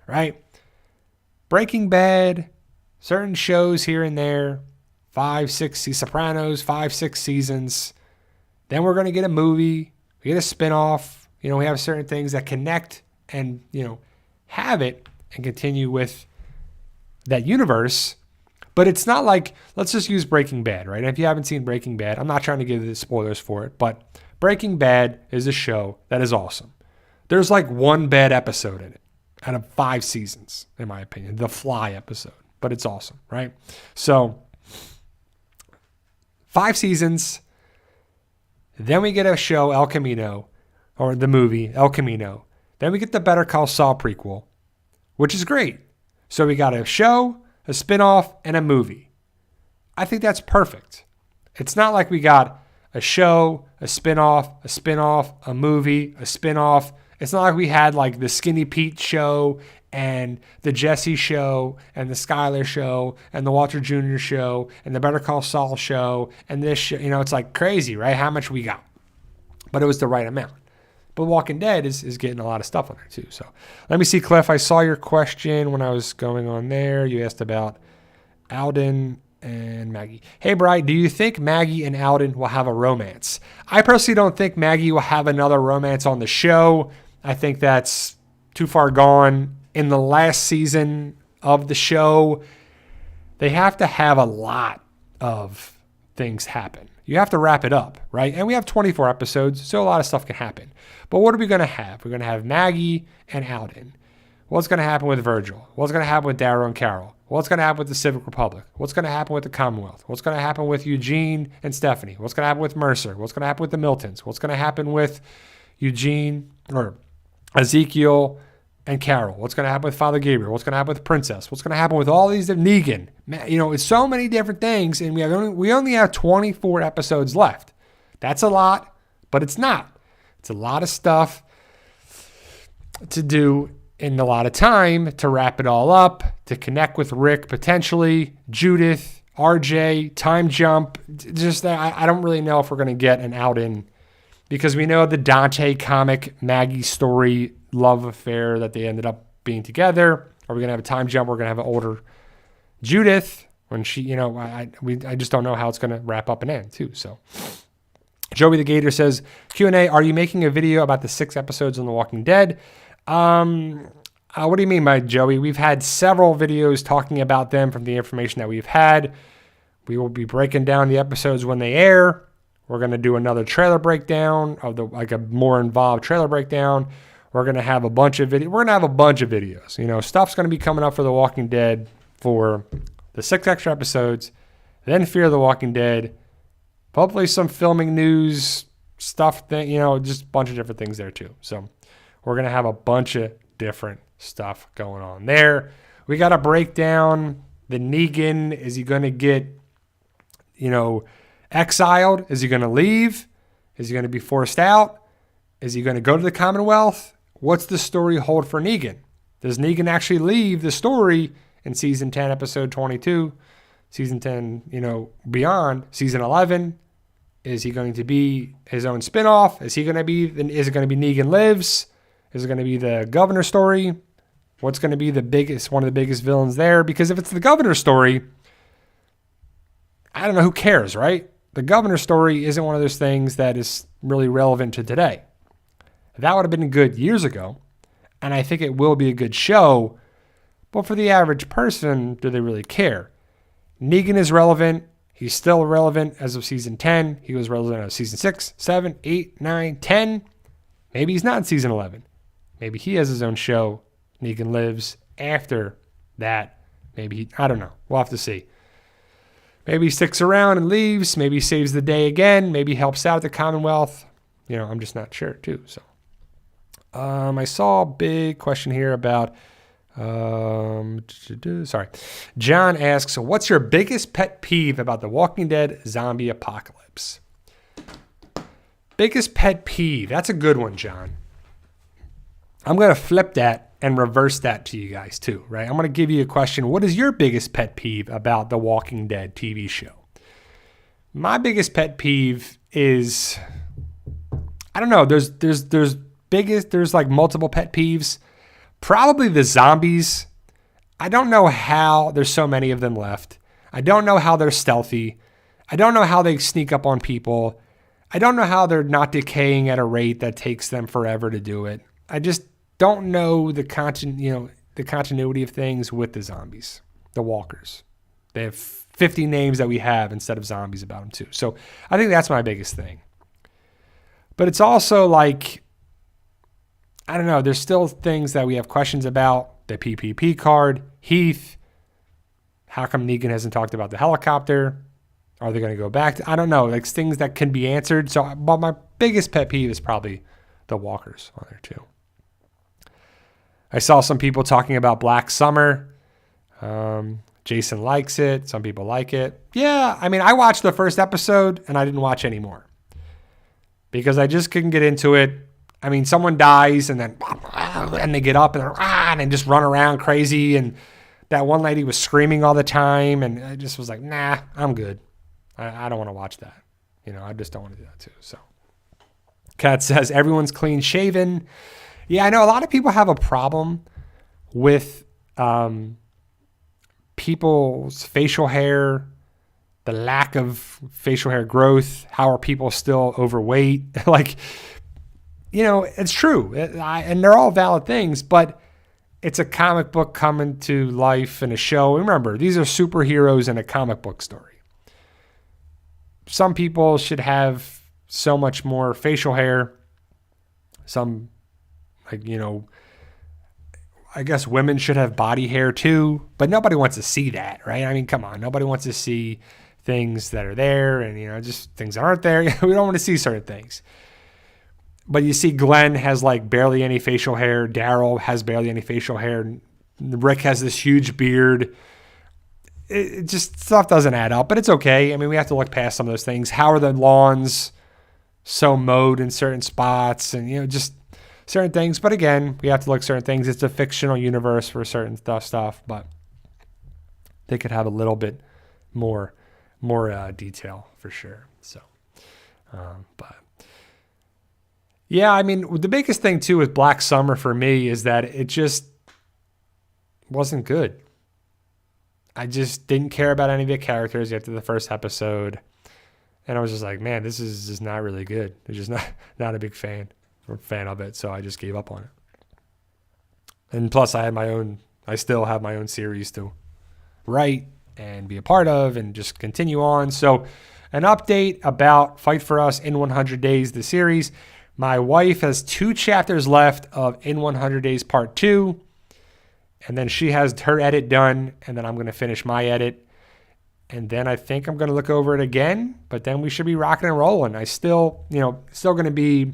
right? Breaking Bad, certain shows here and there, 5, 6, Sopranos, 5, 6 seasons. Then we're going to get a movie, we get a spinoff. We have certain things that connect and, have it and continue with that universe. But it's not like, let's just use Breaking Bad, right? And if you haven't seen Breaking Bad, I'm not trying to give the spoilers for it, but Breaking Bad is a show that is awesome. There's like one bad episode in it out of 5 seasons, in my opinion, the Fly episode, but it's awesome, right? So 5 seasons, then we get a show, El Camino, or the movie, El Camino. Then we get the Better Call Saul prequel, which is great. So we got a show, a spinoff, and a movie. I think that's perfect. It's not like we got a show, a spinoff, a movie, a spinoff. It's not like we had like the Skinny Pete show and the Jesse show and the Skyler show and the Walter Jr. show and the Better Call Saul show and this show. It's like crazy, right? How much we got. But it was the right amount. But Walking Dead is getting a lot of stuff on there too. So let me see, Cliff. I saw your question when I was going on there. You asked about Alden and Maggie. Hey, Bri, do you think Maggie and Alden will have a romance? I personally don't think Maggie will have another romance on the show. I think that's too far gone. In the last season of the show, they have to have a lot of things happen. You have to wrap it up, right? And we have 24 episodes, so a lot of stuff can happen. But what are we going to have? We're going to have Maggie and Alden. What's going to happen with Virgil? What's going to happen with Daryl and Carol? What's going to happen with the Civic Republic? What's going to happen with the Commonwealth? What's going to happen with Eugene and Stephanie? What's going to happen with Mercer? What's going to happen with the Miltons? What's going to happen with Eugene or Ezekiel and Carol? What's going to happen with Father Gabriel? What's going to happen with Princess? What's going to happen with all these Negan? You know, it's so many different things, and we only have 24 episodes left. That's a lot, but it's not. It's a lot of stuff to do in a lot of time to wrap it all up, to connect with Rick potentially, Judith, RJ, time jump. Just I don't really know if we're going to get an out in, because we know the Dante comic Maggie story love affair that they ended up being together. Are we going to have a time jump? We're going to have an older Judith when she, you know, I just don't know how it's going to wrap up and end too. So Joey the Gator says, Q&A, are you making a video about the 6 episodes on The Walking Dead? What do you mean by Joey? We've had several videos talking about them from the information that we've had. We will be breaking down the episodes when they air. We're going to do another trailer breakdown of like a more involved trailer breakdown. We're going to have a bunch of videos. You know, stuff's going to be coming up for The Walking Dead for the 6 extra episodes, then Fear the Walking Dead, hopefully some filming news stuff, you know, just a bunch of different things there too. So we're going to have a bunch of different stuff going on there. We got to break down the Negan. Is he going to get, you know, exiled? Is he going to leave? Is he going to be forced out? Is he going to go to the Commonwealth? What's the story hold for Negan? Does Negan actually leave the story in season 10, episode 22, season 10, you know, beyond season 11? Is he going to be his own spinoff? Is it going to be Negan Lives? Is it going to be the Governor story? What's going to be one of the biggest villains there? Because if it's the Governor story, I don't know, who cares, right? The Governor story isn't one of those things that is really relevant to today. That would have been good years ago, and I think it will be a good show, but for the average person, do they really care? Negan is relevant. He's still relevant as of season 10. He was relevant as of season 6, 7, 8, 9, 10. Maybe he's not in season 11. Maybe he has his own show, Negan Lives, after that. I don't know. We'll have to see. Maybe he sticks around and leaves. Maybe he saves the day again. Maybe he helps out the Commonwealth. You know, I'm just not sure too. So, I saw a big question here about, sorry. John asks, what's your biggest pet peeve about the Walking Dead zombie apocalypse? Biggest pet peeve. That's a good one, John. I'm going to flip that and reverse that to you guys too, right? I'm going to give you a question. What is your biggest pet peeve about the Walking Dead TV show? My biggest pet peeve is, I don't know, there's like multiple pet peeves. Probably the zombies. I don't know how there's so many of them left. I don't know how they're stealthy. I don't know how they sneak up on people. I don't know how they're not decaying at a rate that takes them forever to do it. I just don't know the continuity of things with the zombies, the walkers. They have 50 names that we have instead of zombies about them too. So I think that's my biggest thing. But it's also like, I don't know, there's still things that we have questions about. The PPP card, Heath. How come Negan hasn't talked about the helicopter? Are they going to go back? I don't know, like things that can be answered. So, but my biggest pet peeve is probably the walkers on there too. I saw some people talking about Black Summer. Jason likes it. Some people like it. Yeah, I mean, I watched the first episode and I didn't watch any more because I just couldn't get into it. I mean, someone dies and then they get up and just run around crazy. And that one lady was screaming all the time. And I just was like, nah, I'm good. I don't want to watch that. You know, I just don't want to do that too. So Kat says, everyone's clean shaven. Yeah, I know a lot of people have a problem with people's facial hair, the lack of facial hair growth. How are people still overweight? Like, you know, it's true. And they're all valid things, but it's a comic book coming to life in a show. Remember, these are superheroes in a comic book story. Some people should have so much more facial hair. Some, like, you know, I guess women should have body hair too, but nobody wants to see that, right? I mean, come on. Nobody wants to see things that are there and, you know, just things that aren't there. We don't want to see certain things. But you see Glenn has like barely any facial hair. Daryl has barely any facial hair. Rick has this huge beard. It just, stuff doesn't add up, but it's okay. I mean, we have to look past some of those things. How are the lawns so mowed in certain spots, and, you know, just certain things. But again, we have to look at certain things. It's a fictional universe for certain stuff, but they could have a little bit more detail for sure. So, but yeah, I mean, the biggest thing too with Black Summer for me is that it just wasn't good. I just didn't care about any of the characters after the first episode. And I was just like, man, this is just not really good. I'm just not a big fan of it. So I just gave up on it. And plus I still have my own series to write and be a part of and just continue on. So an update about Fight For Us in 100 Days, the series. My wife has 2 chapters left of In 100 Days Part 2. And then she has her edit done, and then I'm going to finish my edit. And then I think I'm going to look over it again, but then we should be rocking and rolling. I still going to be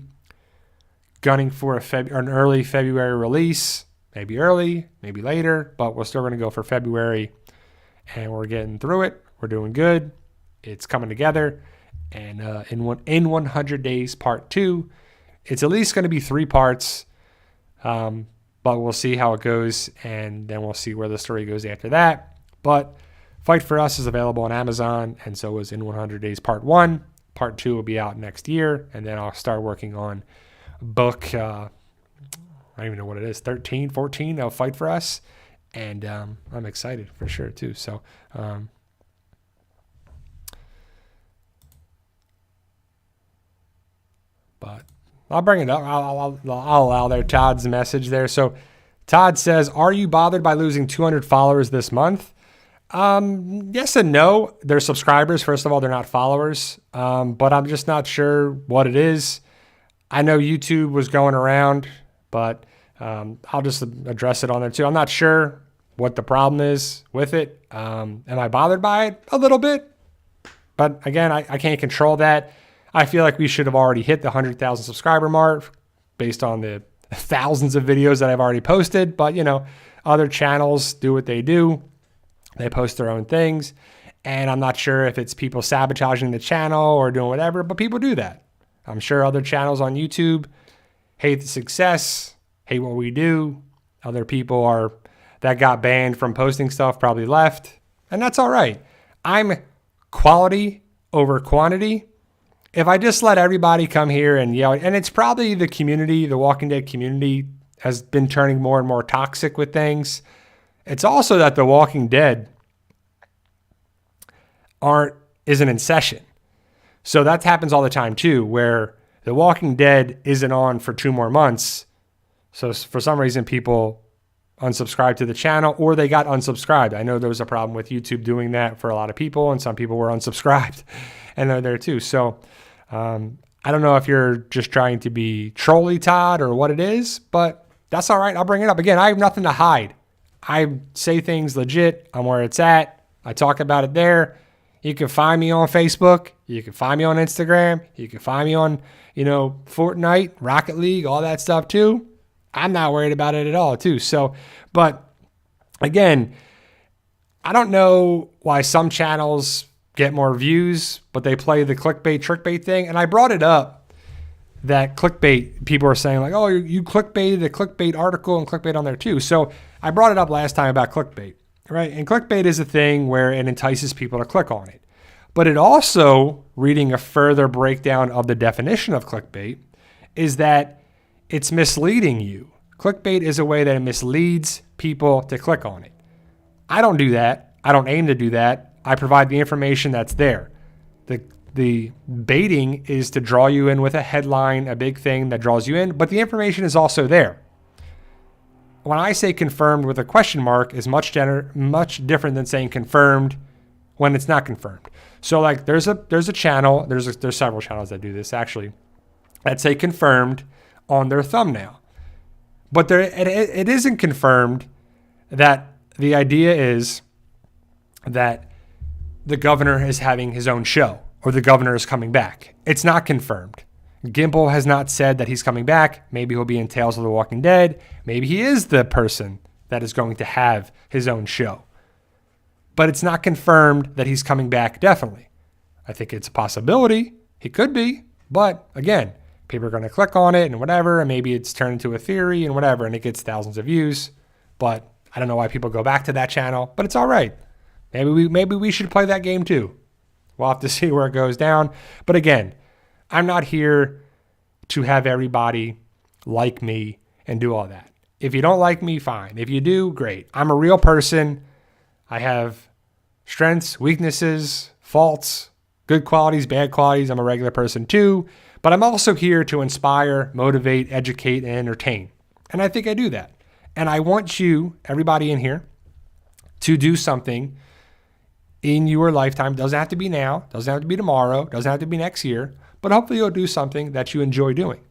gunning for an early February release, maybe early, maybe later, but we're still going to go for February, and we're getting through it. We're doing good. It's coming together. And in 100 Days Part 2, it's at least going to be 3 parts, but we'll see how it goes, and then we'll see where the story goes after that. But Fight For Us is available on Amazon, and so is In 100 Days Part 1. Part 2 will be out next year, and then I'll start working on book, I don't even know what it is, 13, 14 of Fight For Us, and I'm excited for sure too. So, but I'll bring it up. I'll allow there Todd's message there. So Todd says, are you bothered by losing 200 followers this month? Yes and no. They're subscribers. First of all, they're not followers. But I'm just not sure what it is. I know YouTube was going around, but I'll just address it on there too. I'm not sure what the problem is with it. Am I bothered by it? A little bit. But again, I can't control that. I feel like we should have already hit the 100,000 subscriber mark based on the thousands of videos that I've already posted. But, you know, other channels do what they do. They post their own things. And I'm not sure if it's people sabotaging the channel or doing whatever, but people do that. I'm sure other channels on YouTube hate the success, hate what we do. Other people that got banned from posting stuff probably left. And that's all right. I'm quality over quantity. If I just let everybody come here and yell, and it's probably the community, the Walking Dead community has been turning more and more toxic with things. It's also that the Walking Dead isn't in session. So that happens all the time too, where the Walking Dead isn't on for 2 more months. So for some reason, people unsubscribe to the channel, or they got unsubscribed. I know there was a problem with YouTube doing that for a lot of people, and some people were unsubscribed, and they're there too. So I don't know if you're just trying to be trolly, Todd, or what it is, but that's all right. I'll bring it up. Again, I have nothing to hide. I say things legit. I'm where it's at. I talk about it there. You can find me on Facebook. You can find me on Instagram. You can find me on, Fortnite, Rocket League, all that stuff too. I'm not worried about it at all too. So, but again, I don't know why some channels get more views, but they play the clickbait thing. And I brought it up that clickbait, people are saying like, oh, you clickbaited a clickbait article and clickbait on there too. So I brought it up last time about clickbait, right? And clickbait is a thing where it entices people to click on it. But it also, reading a further breakdown of the definition of clickbait, is that it's misleading you. Clickbait is a way that it misleads people to click on it. I don't do that. I don't aim to do that. I provide the information that's there. The baiting is to draw you in with a headline, a big thing that draws you in, but the information is also there. When I say confirmed with a question mark is much different than saying confirmed when it's not confirmed. So like there's a channel, there's several channels that do this actually, that say confirmed on their thumbnail. But it isn't confirmed that the idea is that the governor is having his own show or the governor is coming back. It's not confirmed. Gimple has not said that he's coming back. Maybe he'll be in Tales of the Walking Dead. Maybe he is the person that is going to have his own show. But it's not confirmed that he's coming back definitely. I think it's a possibility. He could be. But again, people are going to click on it and whatever, and maybe it's turned into a theory and whatever, and it gets thousands of views. But I don't know why people go back to that channel, but it's all right. Maybe we should play that game too. We'll have to see where it goes down. But again, I'm not here to have everybody like me and do all that. If you don't like me, fine. If you do, great. I'm a real person. I have strengths, weaknesses, faults, good qualities, bad qualities. I'm a regular person too. But I'm also here to inspire, motivate, educate, and entertain. And I think I do that. And I want you, everybody in here, to do something in your lifetime. Doesn't have to be now, doesn't have to be tomorrow, doesn't have to be next year, but hopefully you'll do something that you enjoy doing.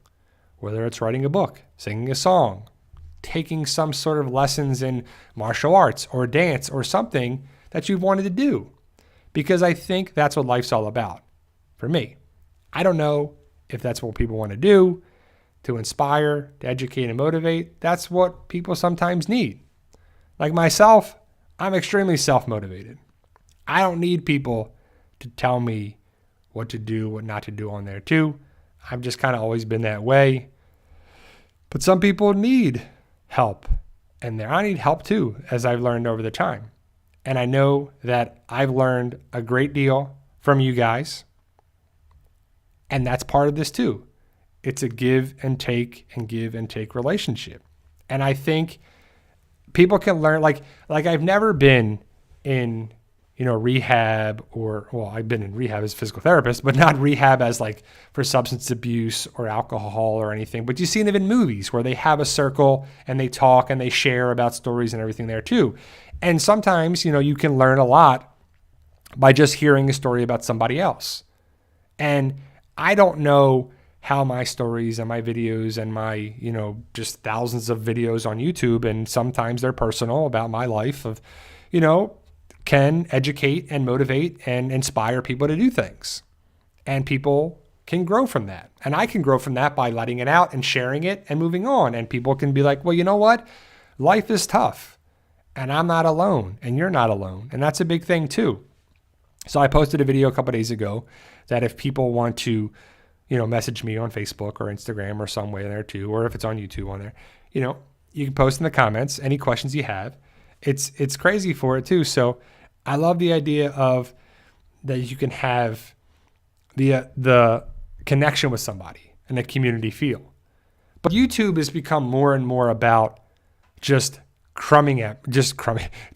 Whether it's writing a book, singing a song, taking some sort of lessons in martial arts or dance or something that you've wanted to do. Because I think that's what life's all about for me. I don't know if that's what people want to do, to inspire, to educate, and motivate. That's what people sometimes need. Like myself, I'm extremely self-motivated. I don't need people to tell me what to do, what not to do on there too. I've just kind of always been that way. But some people need help. And I need help too, as I've learned over the time. And I know that I've learned a great deal from you guys. And that's part of this too. It's a give and take relationship. And I think people can learn, like I've never been in, rehab I've been in rehab as a physical therapist, but not rehab as like for substance abuse or alcohol or anything. But you see them in movies where they have a circle and they talk and they share about stories and everything there too. And sometimes, you can learn a lot by just hearing a story about somebody else. And I don't know how my stories and my videos and my, just thousands of videos on YouTube, and sometimes they're personal about my life of, can educate and motivate and inspire people to do things. And people can grow from that. And I can grow from that by letting it out and sharing it and moving on. And people can be like, well, you know what? Life is tough and I'm not alone and you're not alone. And that's a big thing too. So I posted a video a couple of days ago that if people want to, message me on Facebook or Instagram or some way there too, or if it's on YouTube on there, you can post in the comments any questions you have. It's crazy for it too. So I love the idea of that you can have the connection with somebody and a community feel. But YouTube has become more and more about just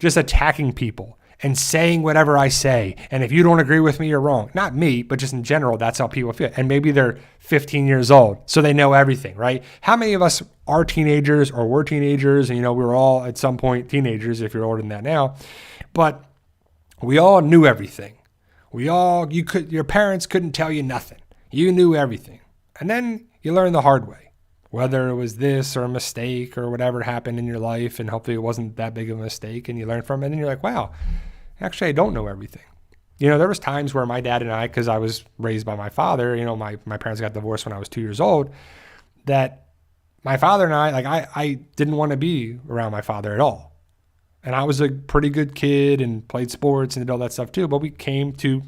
attacking people and saying whatever I say. And if you don't agree with me, you're wrong. Not me, but just in general, that's how people feel. And maybe they're 15 years old, so they know everything, right? How many of us are teenagers or were teenagers? And, we're all at some point teenagers if you're older than that now. But we all knew everything. Your parents couldn't tell you nothing. You knew everything. And then you learn the hard way, whether it was this or a mistake or whatever happened in your life. And hopefully it wasn't that big of a mistake and you learn from it. And you're like, wow, actually, I don't know everything. There was times where my dad and I, because I was raised by my father, my parents got divorced when I was 2 years old, that my father and I didn't want to be around my father at all. And I was a pretty good kid and played sports and did all that stuff too, but we came to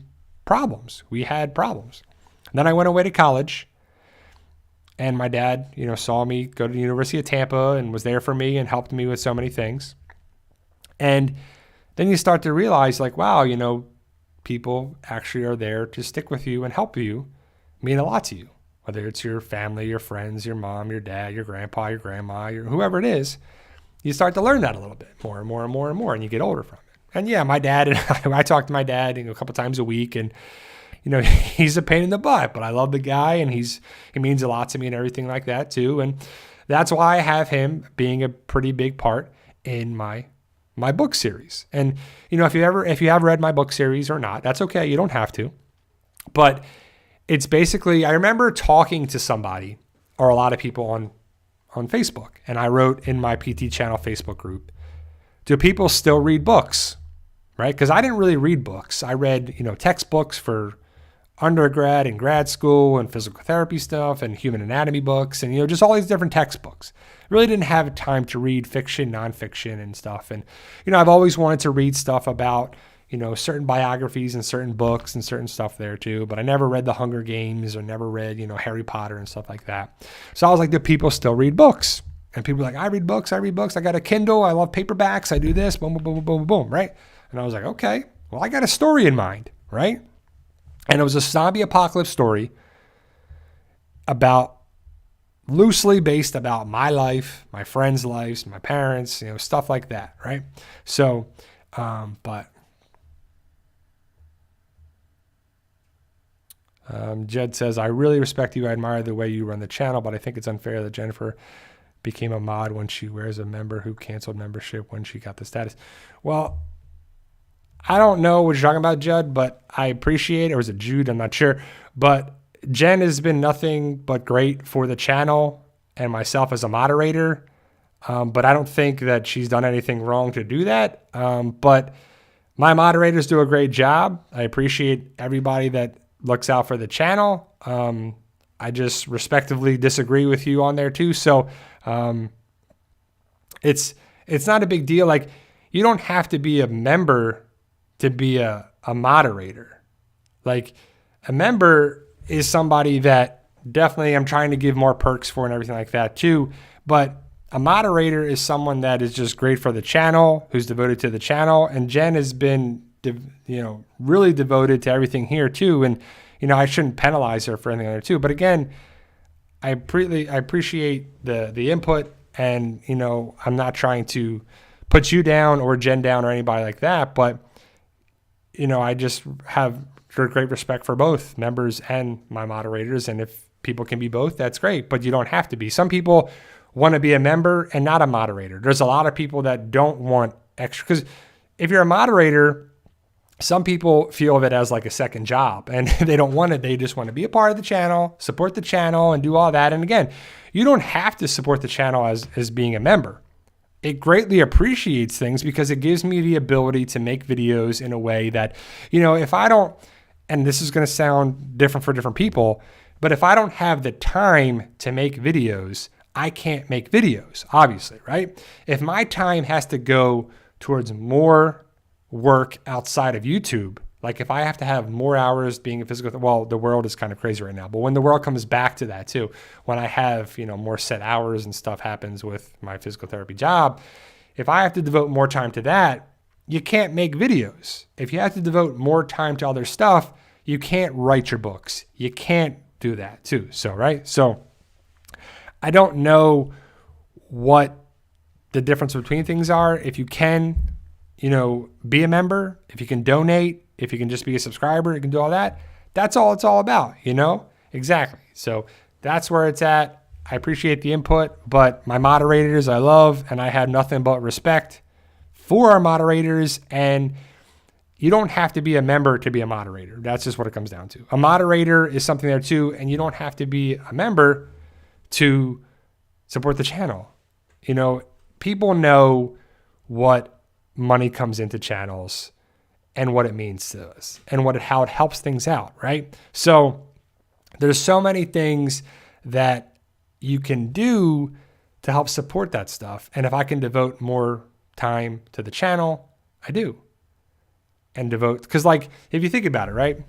problems. We had problems. And then I went away to college. And my dad, saw me go to the University of Tampa and was there for me and helped me with so many things. And then you start to realize wow, people actually are there to stick with you and help you, mean a lot to you. Whether it's your family, your friends, your mom, your dad, your grandpa, your grandma, whoever it is, you start to learn that a little bit more and more and more and more, and you get older from it. And yeah, my dad and I talk to my dad a couple times a week, and he's a pain in the butt, but I love the guy and he means a lot to me and everything like that too. And that's why I have him being a pretty big part in my book series. And, if you have read my book series or not, that's okay. You don't have to, but it's basically, I remember talking to somebody or a lot of people on Facebook. And I wrote in my PT channel Facebook group, do people still read books? Right? Because I didn't really read books. I read, textbooks for undergrad and grad school and physical therapy stuff and human anatomy books and, just all these different textbooks. Really didn't have time to read fiction, nonfiction and stuff. And, I've always wanted to read stuff about, certain biographies and certain books and certain stuff there too. But I never read The Hunger Games or never read, Harry Potter and stuff like that. So I was like, do people still read books? And people were like, I read books. I got a Kindle. I love paperbacks. I do this, boom, boom, boom, boom, boom, right? And I was like, okay, well, I got a story in mind, right? And it was a zombie apocalypse story loosely based about my life, my friends' lives, my parents, stuff like that, right? So, Jed says, I really respect you. I admire the way you run the channel, but I think it's unfair that Jennifer became a mod when she wears a member who canceled membership when she got the status. Well, I don't know what you're talking about, Judd, but I appreciate it. Or was it Jude? I'm not sure. But Jen has been nothing but great for the channel and myself as a moderator. But I don't think that she's done anything wrong to do that. But my moderators do a great job. I appreciate everybody that looks out for the channel. I just respectively disagree with you on there too. So it's not a big deal. Like, you don't have to be a member to be a moderator. Like, a member is somebody that definitely I'm trying to give more perks for and everything like that too. But a moderator is someone that is just great for the channel, who's devoted to the channel. And Jen has been, really devoted to everything here too. And, I shouldn't penalize her for anything there too. But again, I appreciate the input, and, I'm not trying to put you down or Jen down or anybody like that. But, I just have great respect for both members and my moderators. And if people can be both, that's great, but you don't have to be. Some people want to be a member and not a moderator. There's a lot of people that don't want extra, because if you're a moderator, some people feel of it as like a second job, and they don't want it. They just want to be a part of the channel, support the channel, and do all that. And again, you don't have to support the channel as being a member. It greatly appreciates things because it gives me the ability to make videos in a way that, if I don't, and this is going to sound different for different people, but if I don't have the time to make videos, I can't make videos, obviously, right? If my time has to go towards more work outside of YouTube, like if I have to have more hours being a physical, well, the world is kind of crazy right now, but when the world comes back to that too, when I have, more set hours and stuff happens with my physical therapy job, if I have to devote more time to that, you can't make videos. If you have to devote more time to other stuff, you can't write your books. You can't do that too. So, right. So I don't know what the difference between things are. If you can, be a member, if you can donate, if you can just be a subscriber, you can do all that. That's all it's all about, Exactly. So that's where it's at. I appreciate the input, but my moderators I love, and I have nothing but respect for our moderators. And you don't have to be a member to be a moderator. That's just what it comes down to. A moderator is something there too, and you don't have to be a member to support the channel. People know what money comes into channels and what it means to us and how it helps things out, right? So there's so many things that you can do to help support that stuff. And if I can devote more time to the channel, I do. And devote, because like, if you think about it, right?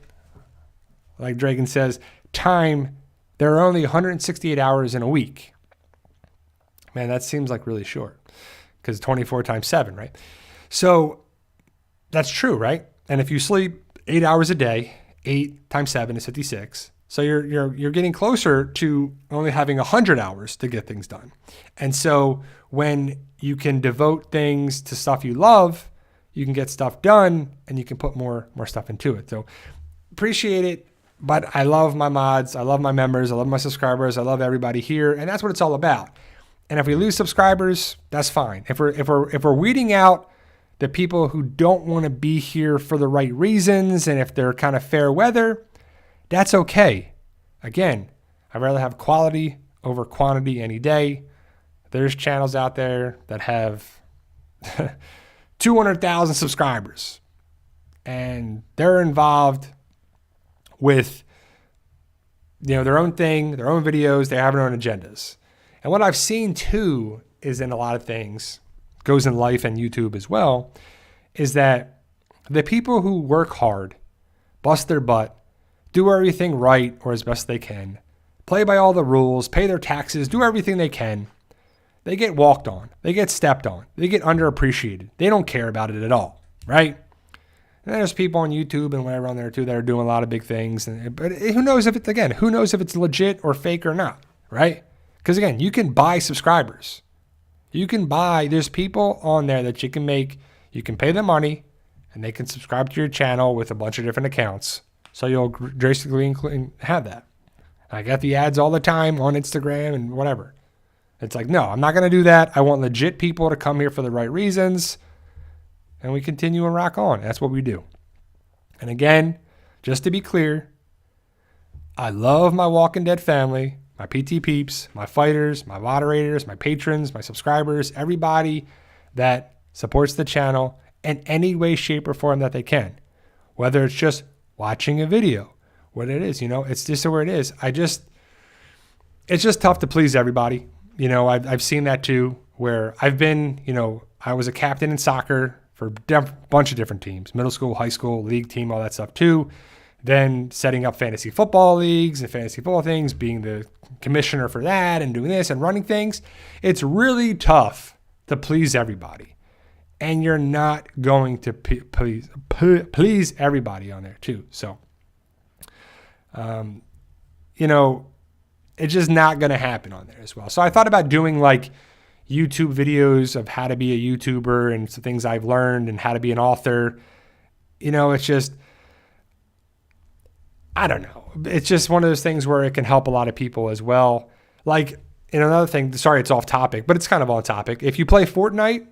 Like Dragon says, time, there are only 168 hours in a week. Man, that seems like really short, because 24 times 7, right? So that's true, right? And if you sleep 8 hours a day, 8 times 7 is 56. So you're getting closer to only having 100 hours to get things done. And so when you can devote things to stuff you love, you can get stuff done, and you can put more stuff into it. So appreciate it. But I love my mods. I love my members. I love my subscribers. I love everybody here. And that's what it's all about. And if we lose subscribers, that's fine. If we're weeding out the people who don't want to be here for the right reasons, and if they're kind of fair weather, that's okay. Again, I'd rather have quality over quantity any day. There's channels out there that have 200,000 subscribers, and they're involved with, their own thing, their own videos, they have their own agendas. And what I've seen too is in a lot of things, goes in life and YouTube as well, is that the people who work hard, bust their butt, do everything right or as best they can, play by all the rules, pay their taxes, do everything they can, they get walked on, they get stepped on, they get underappreciated. They don't care about it at all, right? And there's people on YouTube and whatever on there too that are doing a lot of big things. But who knows if it's legit or fake or not, right? Because again, you can buy subscribers. There's people on there that you can pay them money and they can subscribe to your channel with a bunch of different accounts. So you'll drastically have that. I get the ads all the time on Instagram and whatever. It's like, no, I'm not going to do that. I want legit people to come here for the right reasons. And we continue and rock on. That's what we do. And again, just to be clear, I love my Walking Dead family, my PT peeps, my fighters, my moderators, my patrons, my subscribers, everybody that supports the channel in any way, shape, or form that they can. Whether it's just watching a video, what it is, it's just where it is. It's just tough to please everybody. I've seen that too, where I've been, I was a captain in soccer for a bunch of different teams, middle school, high school, league team, all that stuff too. Then setting up fantasy football leagues and fantasy football things, being the commissioner for that and doing this and running things. It's really tough to please everybody. And you're not going to please everybody on there too. So, it's just not going to happen on there as well. So I thought about doing like YouTube videos of how to be a YouTuber and some things I've learned and how to be an author. It's just, I don't know. It's just one of those things where it can help a lot of people as well. Like, another thing, sorry, it's off topic, but it's kind of on topic. If you play Fortnite,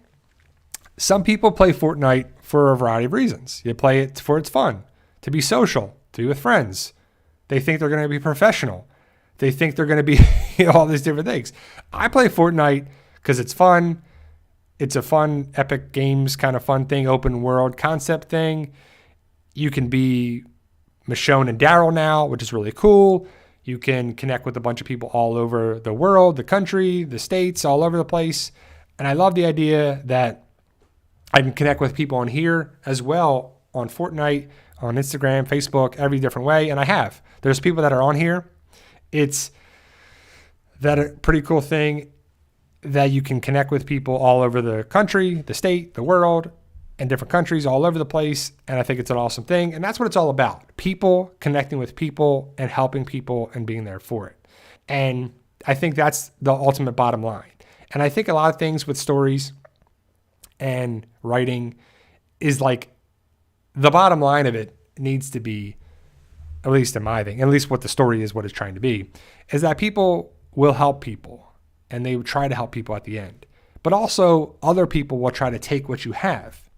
some people play Fortnite for a variety of reasons. You play it for its fun, to be social, to be with friends. They think they're going to be professional. They think they're going to be all these different things. I play Fortnite because it's fun. It's a fun, Epic Games kind of fun thing, open world concept thing. You can be Michonne and Daryl now, which is really cool. You can connect with a bunch of people all over the world, the country, the states, all over the place. And I love the idea that I can connect with people on here as well, on Fortnite, on Instagram, Facebook, every different way. And I have. There's people that are on here. It's that a pretty cool thing that you can connect with people all over the country, the state, the world, and different countries all over the place. And I think it's an awesome thing. And that's what it's all about. People connecting with people and helping people and being there for it. And I think that's the ultimate bottom line. And I think a lot of things with stories and writing is like the bottom line of it needs to be, at least in my thing, at least what the story is, what it's trying to be, is that people will help people and they try to help people at the end. But also other people will try to take what you have.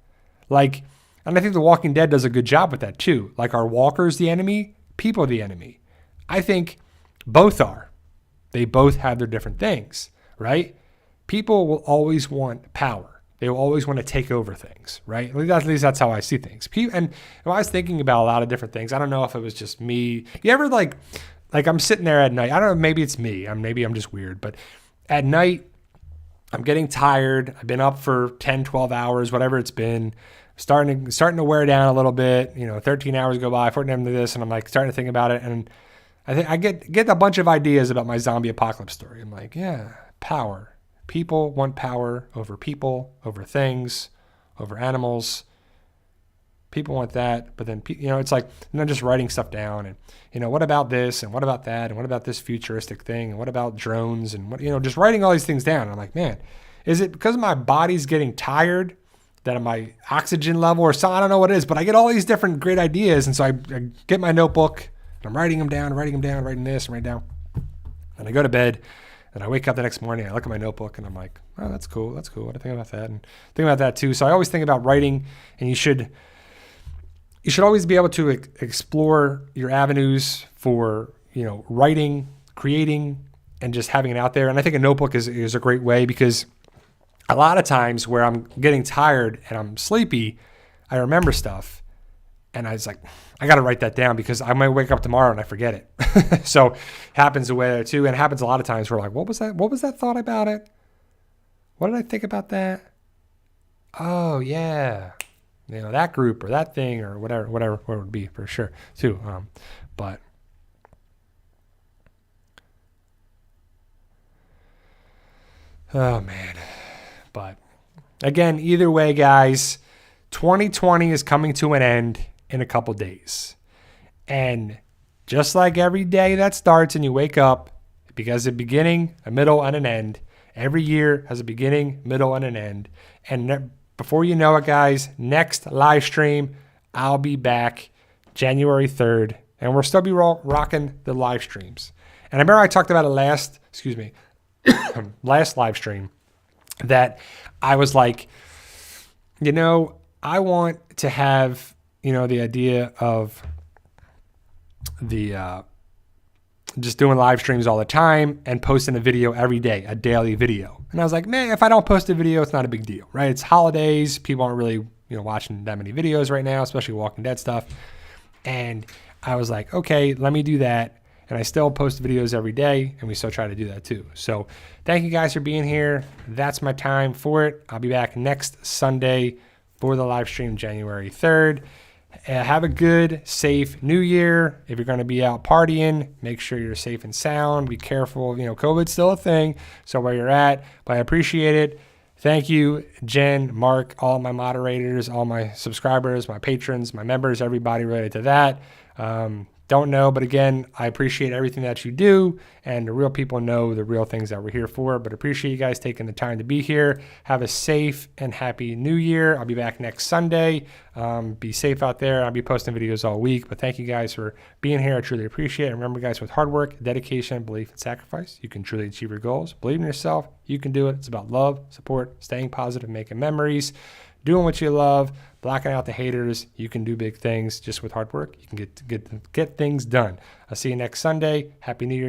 Like, and I think The Walking Dead does a good job with that too. Like, are walkers the enemy? People the enemy? I think both are. They both have their different things, right? People will always want power. They will always want to take over things, right? At least that's how I see things. And I was thinking about a lot of different things. I don't know if it was just me. You ever like I'm sitting there at night. I don't know, maybe it's me. Maybe I'm just weird. But at night, I'm getting tired. I've been up for 10, 12 hours, whatever it's been. Starting to wear down a little bit. 13 hours go by, 14 into this, and I'm like starting to think about it. And I think I get a bunch of ideas about my zombie apocalypse story. I'm like, yeah, power. People want power over people, over things, over animals. People want that, but then, it's like, I'm just writing stuff down and, what about this and what about that and what about this futuristic thing and what about drones and what, just writing all these things down. And I'm like, man, is it because my body's getting tired that my oxygen level or something? I don't know what it is, but I get all these different great ideas. And so I get my notebook and I'm writing them down, writing this and writing down. And I go to bed. And I wake up the next morning, I look at my notebook, and I'm like, oh, that's cool. What do I think about that? And think about that too. So I always think about writing, and you should always be able to explore your avenues for, writing, creating, and just having it out there. And I think a notebook is a great way, because a lot of times where I'm getting tired and I'm sleepy, I remember stuff. And I was like, I got to write that down because I might wake up tomorrow and I forget it. So happens the way there too. And it happens a lot of times where like, what was that? What was that thought about it? What did I think about that? Oh yeah. That group or that thing or whatever it would be for sure too. But oh man. But again, either way, guys, 2020 is coming to an end in a couple days. And just like every day that starts and you wake up, because a beginning, a middle, and an end, every year has a beginning, middle, and an end. And before you know it, guys, next live stream, I'll be back January 3rd, and we'll still be rocking the live streams. And I remember I talked about it last live stream, that I was like, I want to have, the idea of the just doing live streams all the time and posting a video every day, a daily video. And I was like, man, if I don't post a video, it's not a big deal, right? It's holidays. People aren't really, watching that many videos right now, especially Walking Dead stuff. And I was like, okay, let me do that. And I still post videos every day, and we still try to do that too. So thank you guys for being here. That's my time for it. I'll be back next Sunday for the live stream, January 3rd. Have a good, safe new year. If you're going to be out partying, make sure you're safe and sound. Be careful. COVID's still a thing, so where you're at. But I appreciate it. Thank you, Jen, Mark, all my moderators, all my subscribers, my patrons, my members, everybody related to that. Don't know, but again, I appreciate everything that you do, and the real people know the real things that we're here for. But appreciate you guys taking the time to be here. Have a safe and happy new year. I'll be back next Sunday. Be safe out there. I'll be posting videos all week, but thank you guys for being here. I truly appreciate it. Remember, guys, with hard work, dedication, belief, and sacrifice, you can truly achieve your goals. Believe in yourself. You can do it. It's about love, support, staying positive, making memories, doing what you love, blocking out the haters. You can do big things just with hard work. You can get things done. I'll see you next Sunday. Happy New Year, guys.